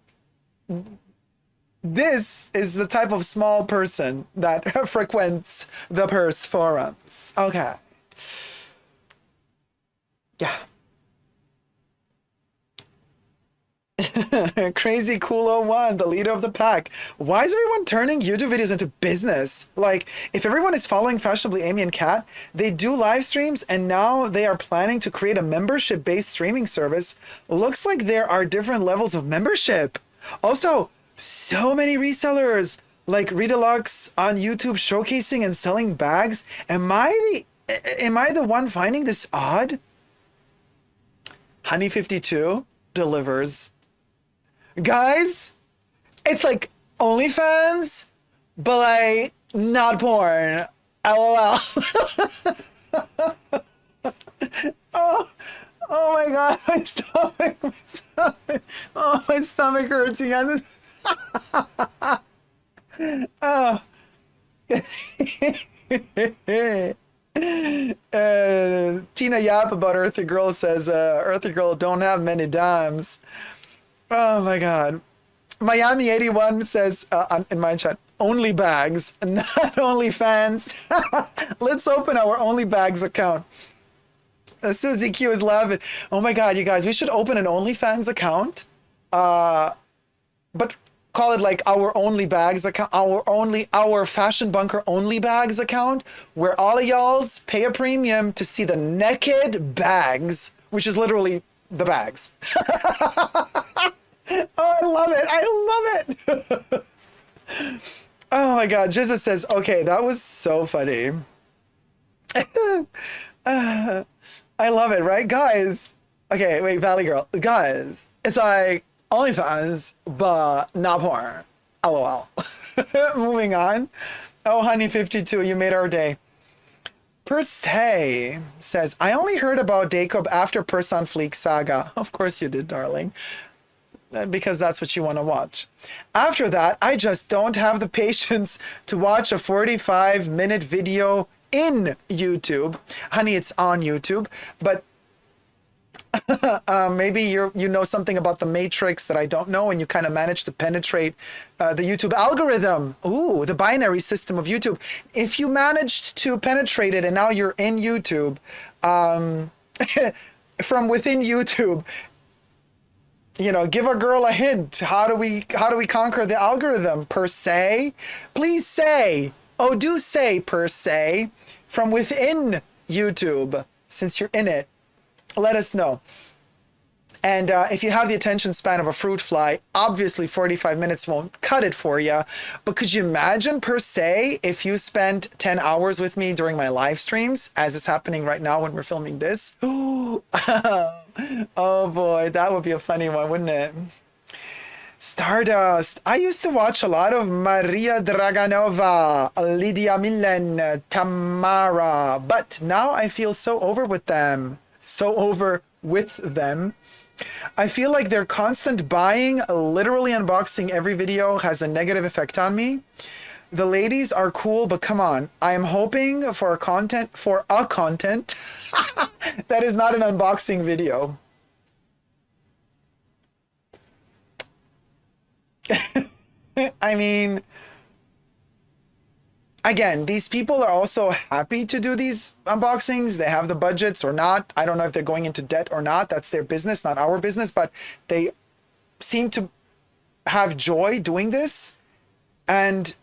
This is the type of small person that frequents the Purse forums. Okay. Yeah. Crazy Cool 01, the leader of the pack. Why is everyone turning YouTube videos into business? Like, if everyone is following Fashionably Amy and Kat, they do live streams and now they are planning to create a membership-based streaming service. Looks like there are different levels of membership. Also, so many resellers like Redilux on YouTube showcasing and selling bags. Am I the one finding this odd? Honey52 delivers. Guys, it's like OnlyFans, but like not porn. LOL. Oh my god, my stomach. Oh, my stomach hurts again. Oh. Tina Yap about Earthy Girl says, Earthy Girl don't have many dimes. Oh my god. Miami 81 says in my chat, only bags, not only fans. Let's open our only bags account. Susie Q is laughing. Oh my god, you guys, we should open an OnlyFans account. But call it like our only bags account, our Fashion Bunker only bags account, where all of y'all's pay a premium to see the naked bags, which is literally the bags. Oh, I love it. I love it. Oh my god. Jizza says, okay, that was so funny. I love it, right? Guys. Okay, wait, Valley Girl. Guys, it's like OnlyFans, but not porn. LOL. Moving on. Oh, Honey52, you made our day. Purse says, I only heard about Dacob after Purse On Fleek saga. Of course you did, darling. Because that's what you want to watch. After that, I just don't have the patience to watch a 45-minute video in YouTube. Honey, it's on YouTube, but maybe you know something about the matrix that I don't know, and you kind of managed to penetrate the YouTube algorithm. Ooh, the binary system of YouTube. If you managed to penetrate it and now you're in YouTube, from within YouTube, you know, give a girl a hint. How do we conquer the algorithm? Per se, please say. Oh, do say per se from within YouTube, since you're in it. Let us know. And if you have the attention span of a fruit fly, obviously 45 minutes won't cut it for you. But could you imagine, per se, if you spent 10 hours with me during my live streams, as is happening right now when we're filming this? Ooh. Oh boy, that would be a funny one, wouldn't it? Stardust. I used to watch a lot of Maria Draganova, Lydia Milen, Tamara, but now I feel so over with them. So over with them. I feel like their constant buying, literally unboxing every video, has a negative effect on me. The ladies are cool, but come on. I am hoping for a content that is not an unboxing video. I mean, again, these people are also happy to do these unboxings. They have the budgets or not. I don't know if they're going into debt or not. That's their business, not our business, but they seem to have joy doing this, and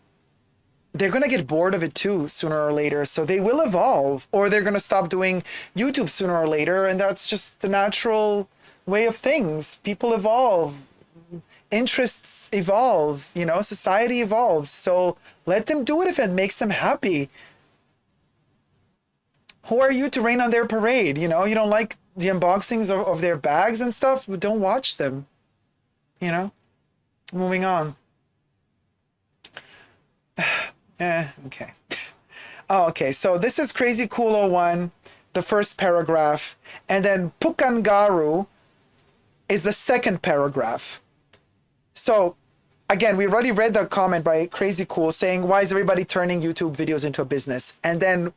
they're going to get bored of it too sooner or later. So they will evolve, or they're going to stop doing YouTube sooner or later. And that's just the natural way of things. People evolve. Interests evolve, you know, society evolves. So let them do it if it makes them happy. Who are you to rain on their parade? You know, you don't like the unboxings of their bags and stuff, don't watch them. You know, moving on. Okay. Oh, okay, so this is Crazy Cool 01, the first paragraph, and then Pukangaru is the second paragraph. So, again, we already read the comment by Crazy Cool saying, why is everybody turning YouTube videos into a business? And then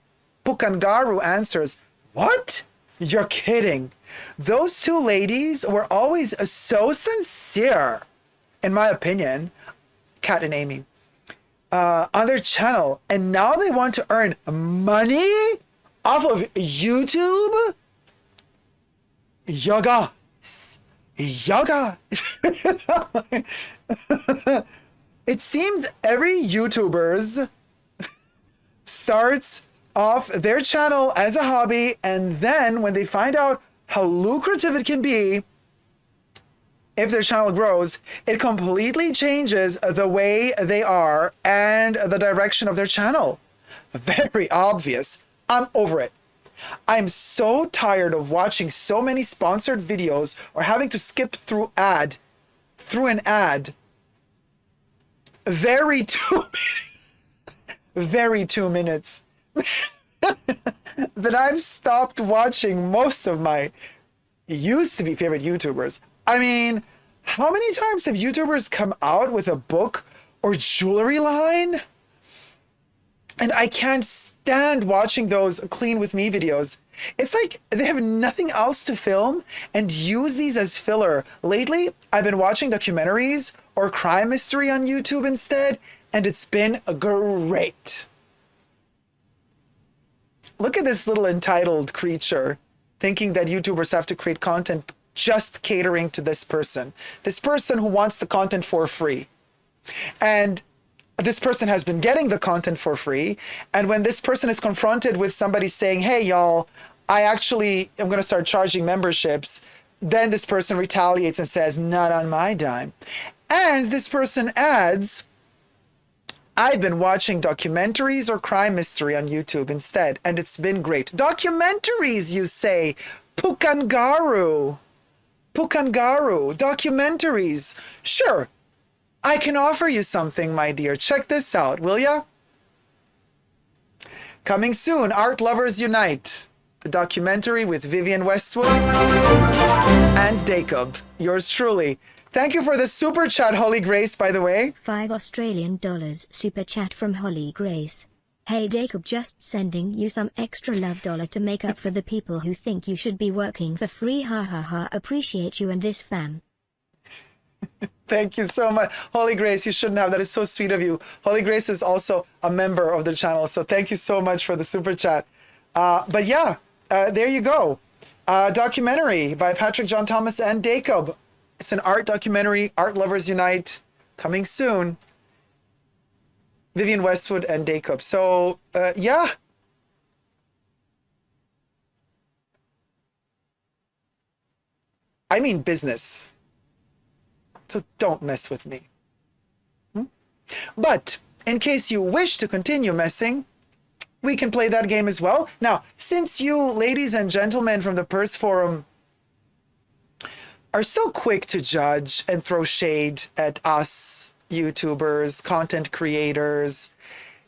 Pukangaru answers, what? You're kidding. Those two ladies were always so sincere, in my opinion, Kat and Amy, on their channel. And now they want to earn money off of YouTube? Yoga. It seems every YouTubers starts off their channel as a hobby, and then when they find out how lucrative it can be, if their channel grows, it completely changes the way they are and the direction of their channel. Very obvious. I'm over it. I'm so tired of watching so many sponsored videos or having to skip through an ad. Very 2 minutes that I've stopped watching most of my used to be favorite YouTubers. I mean, how many times have YouTubers come out with a book or jewelry line? And I can't stand watching those clean with me videos. It's like they have nothing else to film and use these as filler. Lately, I've been watching documentaries or crime mystery on YouTube instead, and it's been great. Look at this little entitled creature thinking that YouTubers have to create content just catering to this person who wants the content for free. And this person has been getting the content for free. And when this person is confronted with somebody saying, hey, y'all, I actually am going to start charging memberships, then this person retaliates and says, not on my dime. And this person adds, I've been watching documentaries or crime mystery on YouTube instead, and it's been great. Documentaries, you say? Pukangaru, documentaries. Sure. I can offer you something, my dear. Check this out, will ya? Coming soon, Art Lovers Unite, the documentary with Vivienne Westwood and Dacob. Yours truly. Thank you for the super chat, Holly Grace, by the way. $5 Australian super chat from Holly Grace. Hey Dacob, just sending you some extra love dollar to make up for the people who think you should be working for free. Ha ha ha. Appreciate you and this fam. Thank you so much. Holy Grace, you shouldn't have. That is so sweet of you. Holy Grace is also a member of the channel, so thank you so much for the super chat. But yeah, there you go. Documentary by Patrick John Thomas and Dacob. It's an art documentary, Art Lovers Unite, coming soon. Vivienne Westwood and Dacob. So, yeah. I mean business. So don't mess with me. But in case you wish to continue messing, we can play that game as well. Now, since you ladies and gentlemen from the Purse Forum are so quick to judge and throw shade at us YouTubers, content creators,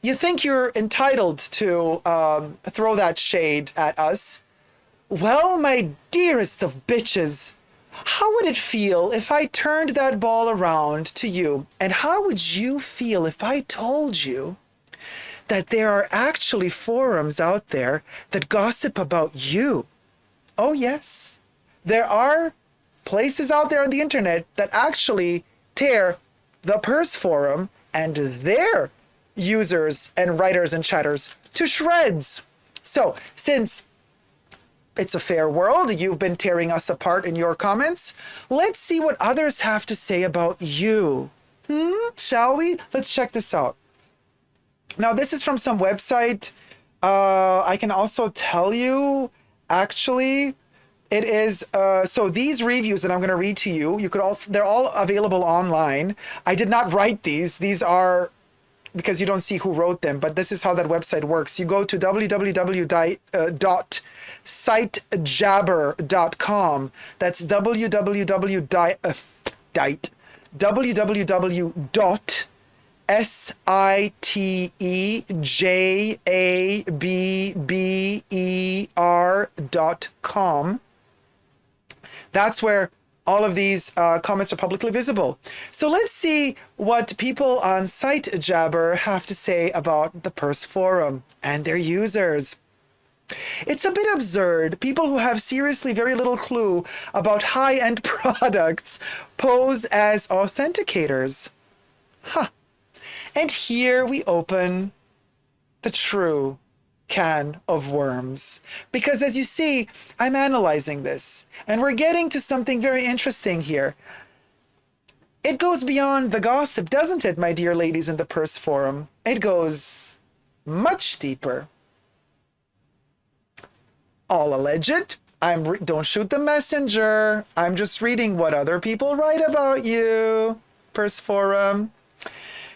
you think you're entitled to throw that shade at us. Well, my dearest of bitches, how would it feel if I turned that ball around to you? And how would you feel if I told you that there are actually forums out there that gossip about you? Oh, yes. There are places out there on the internet that actually tear the Purse Forum and their users and writers and chatters to shreds. So, since it's a fair world, you've been tearing us apart in your comments, let's see what others have to say about you. Shall we? Let's check this out. Now, this is from some website. I can also tell you, actually, it is, so these reviews that I'm going to read to you, they're all available online. I did not write these. These are, because you don't see who wrote them, but this is how that website works. You go to www.sitejabber.com. That's www.sitejabber.com. That's where all of these comments are publicly visible. So let's see what people on SiteJabber have to say about the Purse Forum and their users. It's a bit absurd. People who have seriously very little clue about high-end products pose as authenticators. Huh. And here we open the true can of worms. Because as you see, I'm analyzing this, and we're getting to something very interesting here. It goes beyond the gossip, doesn't it, my dear ladies in the Purse Forum? It goes much deeper. All alleged. Don't shoot the messenger. I'm just reading what other people write about you, Purse Forum.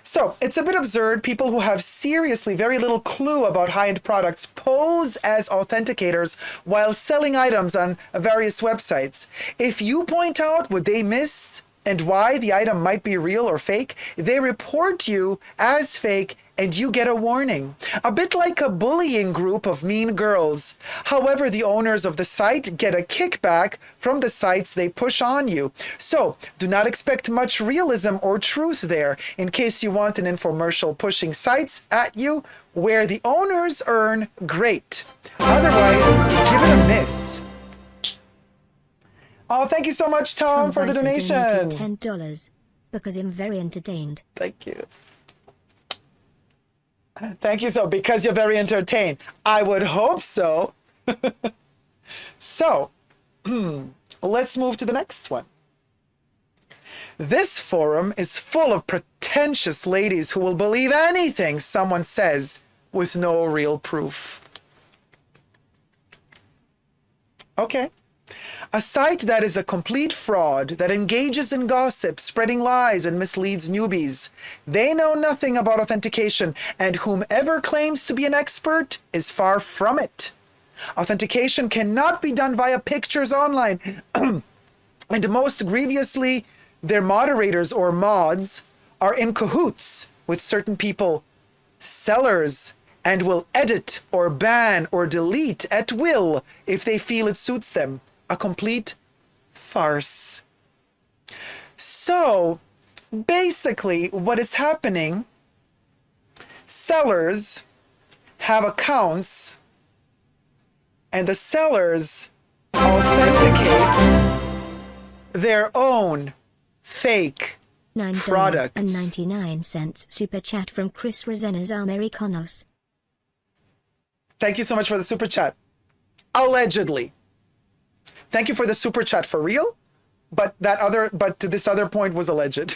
So it's a bit absurd. People who have seriously very little clue about high-end products pose as authenticators while selling items on various websites. If you point out what they missed and why the item might be real or fake, they report you as fake and you get a warning. A bit like a bullying group of mean girls. However, the owners of the site get a kickback from the sites they push on you. So do not expect much realism or truth there in case you want an infomercial pushing sites at you where the owners earn great. Otherwise, give it a miss. Oh, thank you so much, Tom, for the donation. $10 because I'm very entertained. Thank you. Thank you so, because you're very entertained. I would hope so. So, let's move to the next one. This forum is full of pretentious ladies who will believe anything someone says with no real proof. Okay. A site that is a complete fraud, that engages in gossip, spreading lies, and misleads newbies. They know nothing about authentication, and whomever claims to be an expert is far from it. Authentication cannot be done via pictures online, and most grievously, their moderators or mods are in cahoots with certain people, sellers, and will edit or ban or delete at will if they feel it suits them. A complete farce. So basically what is happening, sellers have accounts and the sellers authenticate their own fake products. $9.99 super chat from Chris Rezenas Americanos. Thank you so much for the super chat. Allegedly. Thank you for the super chat for real, but this other point was alleged.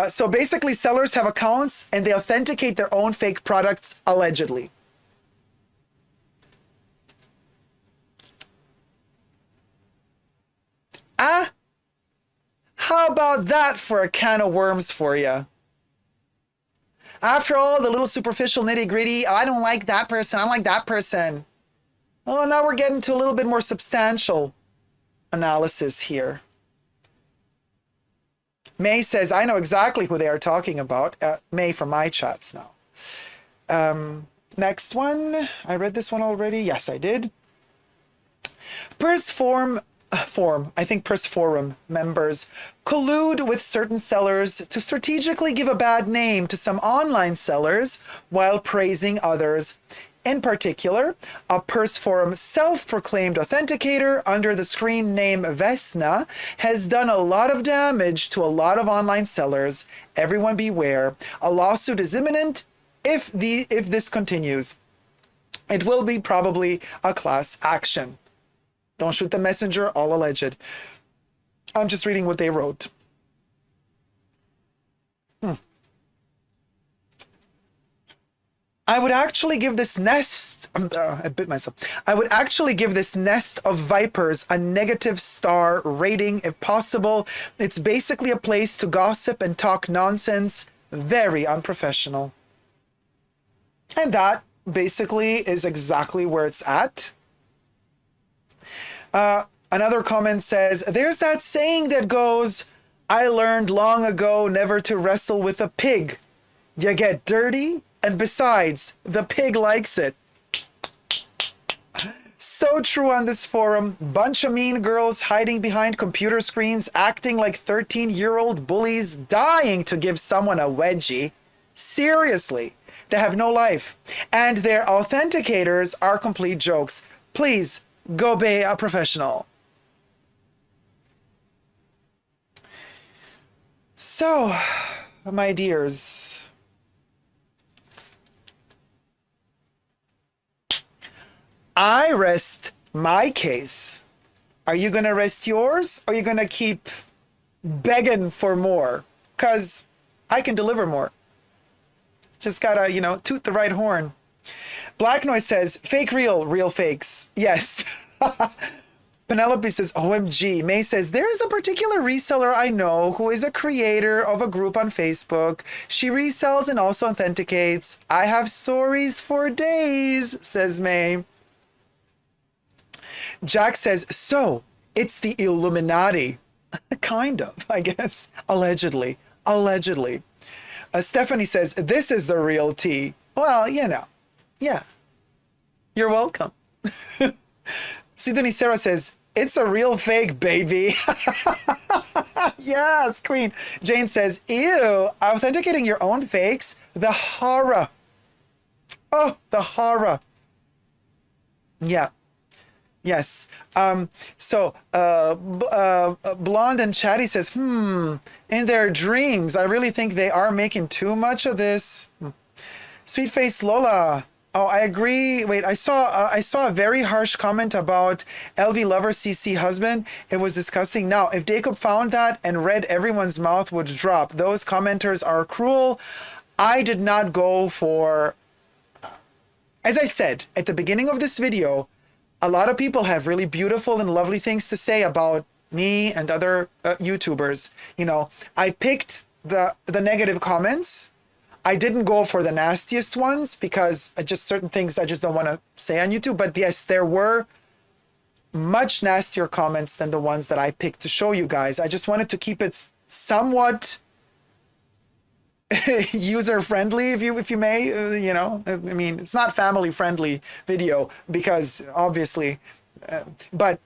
So basically, sellers have accounts and they authenticate their own fake products allegedly. How about that for a can of worms for you? After all the little superficial nitty-gritty, I don't like that person, I don't like that person. Oh, now we're getting to a little bit more substantial analysis here. May says, I know exactly who they are talking about. May from my chats now. Next one. I read this one already. Yes, I did. Purse Forum, Purse Forum members collude with certain sellers to strategically give a bad name to some online sellers while praising others. In particular, a Purse Forum self-proclaimed authenticator under the screen name Vesna has done a lot of damage to a lot of online sellers. Everyone beware. A lawsuit is imminent if this continues. It will be probably a class action. Don't shoot the messenger, all alleged. I'm just reading what they wrote. I would actually give this nest, I bit myself. I would actually give this nest of vipers a negative star rating if possible. It's basically a place to gossip and talk nonsense. Very unprofessional. And that basically is exactly where it's at. Another comment says, there's that saying that goes, I learned long ago never to wrestle with a pig. You get dirty, and besides, the pig likes it. So true on this forum. Bunch of mean girls hiding behind computer screens, acting like 13-year-old bullies, dying to give someone a wedgie. Seriously, they have no life. And their authenticators are complete jokes. Please, go be a professional. So, my dears, I rest my case. Are you going to rest yours, or are you going to keep begging for more? Because I can deliver more. Just got to, toot the right horn. Black Noise says, fake real, real fakes. Yes. Penelope says, OMG. May says, there is a particular reseller I know who is a creator of a group on Facebook. She resells and also authenticates. I have stories for days, says May. Jack says, so it's the Illuminati. Kind of, I guess. Allegedly. Stephanie says, this is the real tea. Well, yeah. You're welcome. Sidonie Sarah says, it's a real fake, baby. Yes, queen. Jane says, ew, authenticating your own fakes? The horror. Oh, the horror. Yeah. Yes. Blonde and Chatty says, in their dreams, I really think they are making too much of this. Sweet Face Lola. Oh, I agree. Wait, I saw a very harsh comment about LV Lover CC husband. It was disgusting. Now, if Dacob found that and read, everyone's mouth would drop. Those commenters are cruel. I did not go for, as I said at the beginning of this video, a lot of people have really beautiful and lovely things to say about me and other YouTubers. I picked the negative comments. I didn't go for the nastiest ones because just certain things I just don't want to say on YouTube. But yes, there were much nastier comments than the ones that I picked to show you guys. I just wanted to keep it somewhat user friendly, if you may. I mean, it's not family friendly video because obviously, but.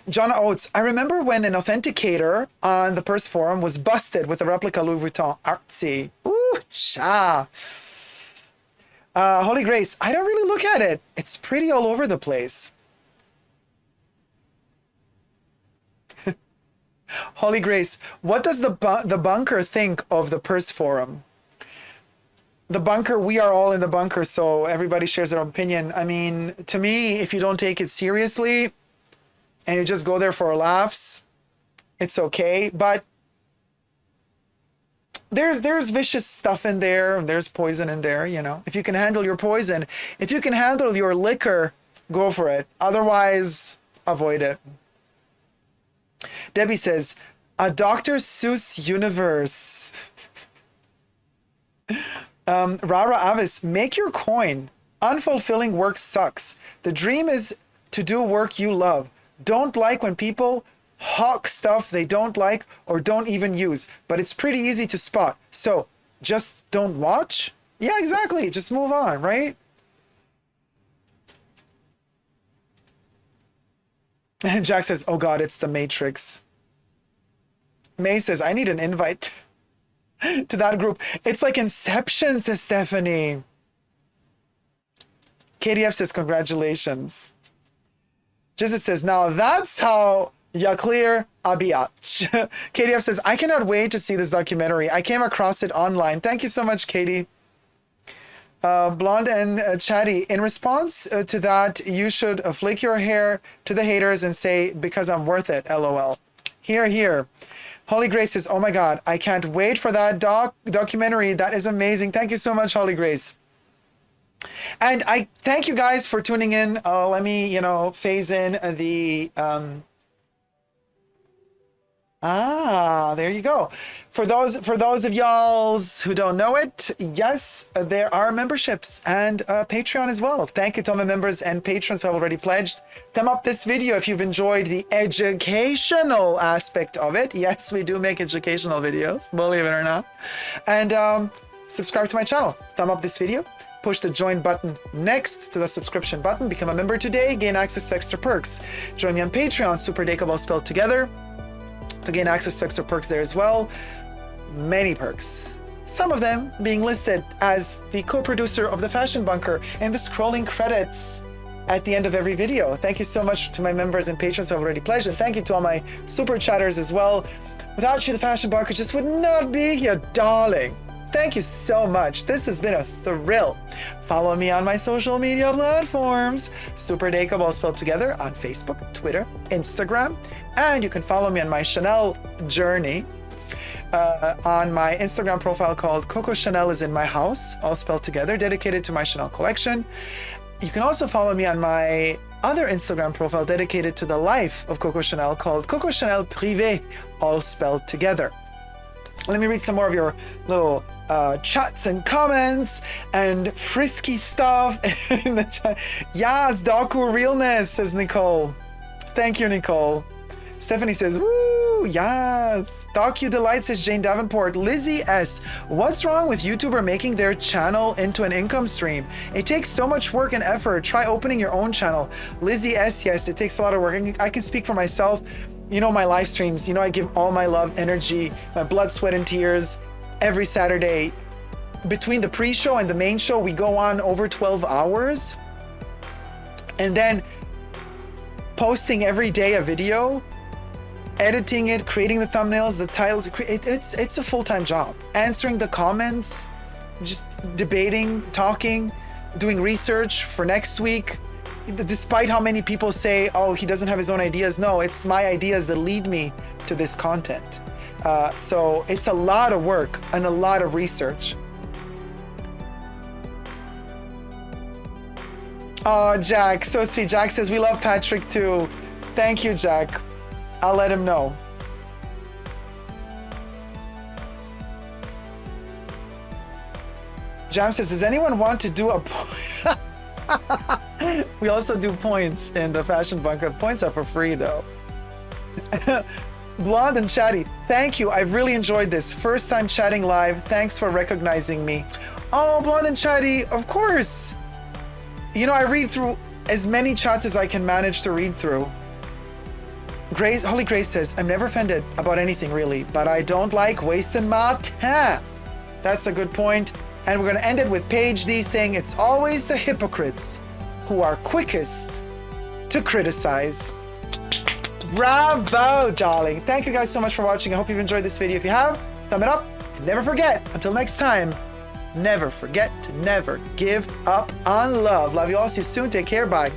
John Oates, I remember when an authenticator on the Purse Forum was busted with a replica Louis Vuitton. Artsy. Ooh, cha. Holy Grace, I don't really look at it. It's pretty all over the place. Holy Grace, what does the bunker think of the Purse Forum? The bunker, we are all in the bunker, so everybody shares their own opinion. I mean, to me, if you don't take it seriously, and you just go there for laughs, it's okay. But there's vicious stuff in there. There's poison in there, If you can handle your poison, if you can handle your liquor, go for it. Otherwise, avoid it. Debbie says, a Dr. Seuss universe. Rara Avis, make your coin. Unfulfilling work sucks. The dream is to do work you love. Don't like when people hawk stuff they don't like or don't even use, but it's pretty easy to spot. So just don't watch? Yeah, exactly. Just move on, right? And Jack says, oh God, it's the Matrix. May says, I need an invite to that group. It's like Inception, says Stephanie. KDF says, congratulations. Jesus says, now that's how you clear a biatch. KDF says, I cannot wait to see this documentary. I came across it online. Thank you so much, Katie. Blonde and Chatty, in response to that, you should flick your hair to the haters and say, because I'm worth it, LOL. Here, here. Holy Grace says, oh my God, I can't wait for that documentary. That is amazing. Thank you so much, Holy Grace. And I thank you guys for tuning in. Let me, phase in the... there you go. For those of y'alls who don't know it, yes, there are memberships and Patreon as well. Thank you to all my members and patrons who have already pledged. Thumb up this video if you've enjoyed the educational aspect of it. Yes, we do make educational videos, believe it or not. And subscribe to my channel. Thumb up this video. Push the join button next to the subscription button. Become a member today. Gain access to extra perks. Join me on Patreon, superdacob all spelled together, to gain access to extra perks there as well. Many perks. Some of them being listed as the co-producer of the Fashion Bunker and the scrolling credits at the end of every video. Thank you so much to my members and patrons who have already pledged, and thank you to all my super chatters as well. Without you, the Fashion Bunker just would not be here, darling. Thank you so much. This has been a thrill. Follow me on my social media platforms. superdacob all spelled together on Facebook, Twitter, Instagram. And you can follow me on my Chanel journey on my Instagram profile called Coco Chanel is in my house, all spelled together, dedicated to my Chanel collection. You can also follow me on my other Instagram profile dedicated to the life of Coco Chanel called Coco Chanel Privé, all spelled together. Let me read some more of your little chats and comments and frisky stuff in the chat. Yes, Dacob realness, says Nicole. Thank you, Nicole. Stephanie says, woo, yes. Docu Delight, says Jane Davenport. Lizzie S, what's wrong with YouTuber making their channel into an income stream? It takes so much work and effort. Try opening your own channel. Lizzie S, yes, it takes a lot of work. I can speak for myself. My live streams, I give all my love, energy, my blood, sweat, and tears every Saturday. Between the pre-show and the main show, we go on over 12 hours. And then posting every day a video, editing it, creating the thumbnails, the titles, it's a full-time job. Answering the comments, just debating, talking, doing research for next week. Despite how many people say, oh, he doesn't have his own ideas. No, it's my ideas that lead me to this content. So it's a lot of work and a lot of research. Oh, Jack, so sweet. Jack says, we love Patrick too. Thank you, Jack. I'll let him know. Jam says, does anyone want to do a... We also do points in the Fashion Bunker. Points are for free though. Blonde and Chatty, thank you. I've really enjoyed this. First time chatting live. Thanks for recognizing me. Oh, Blonde and Chatty, of course. I read through as many chats as I can manage to read through. Holy Grace says, I'm never offended about anything really, but I don't like wasting my time. That's a good point. And we're going to end it with Paige D saying, it's always the hypocrites who are quickest to criticize. Bravo, darling. Thank you guys so much for watching. I hope you've enjoyed this video. If you have, thumb it up. And never forget, until next time, never forget to never give up on love. Love you all. See you soon. Take care. Bye.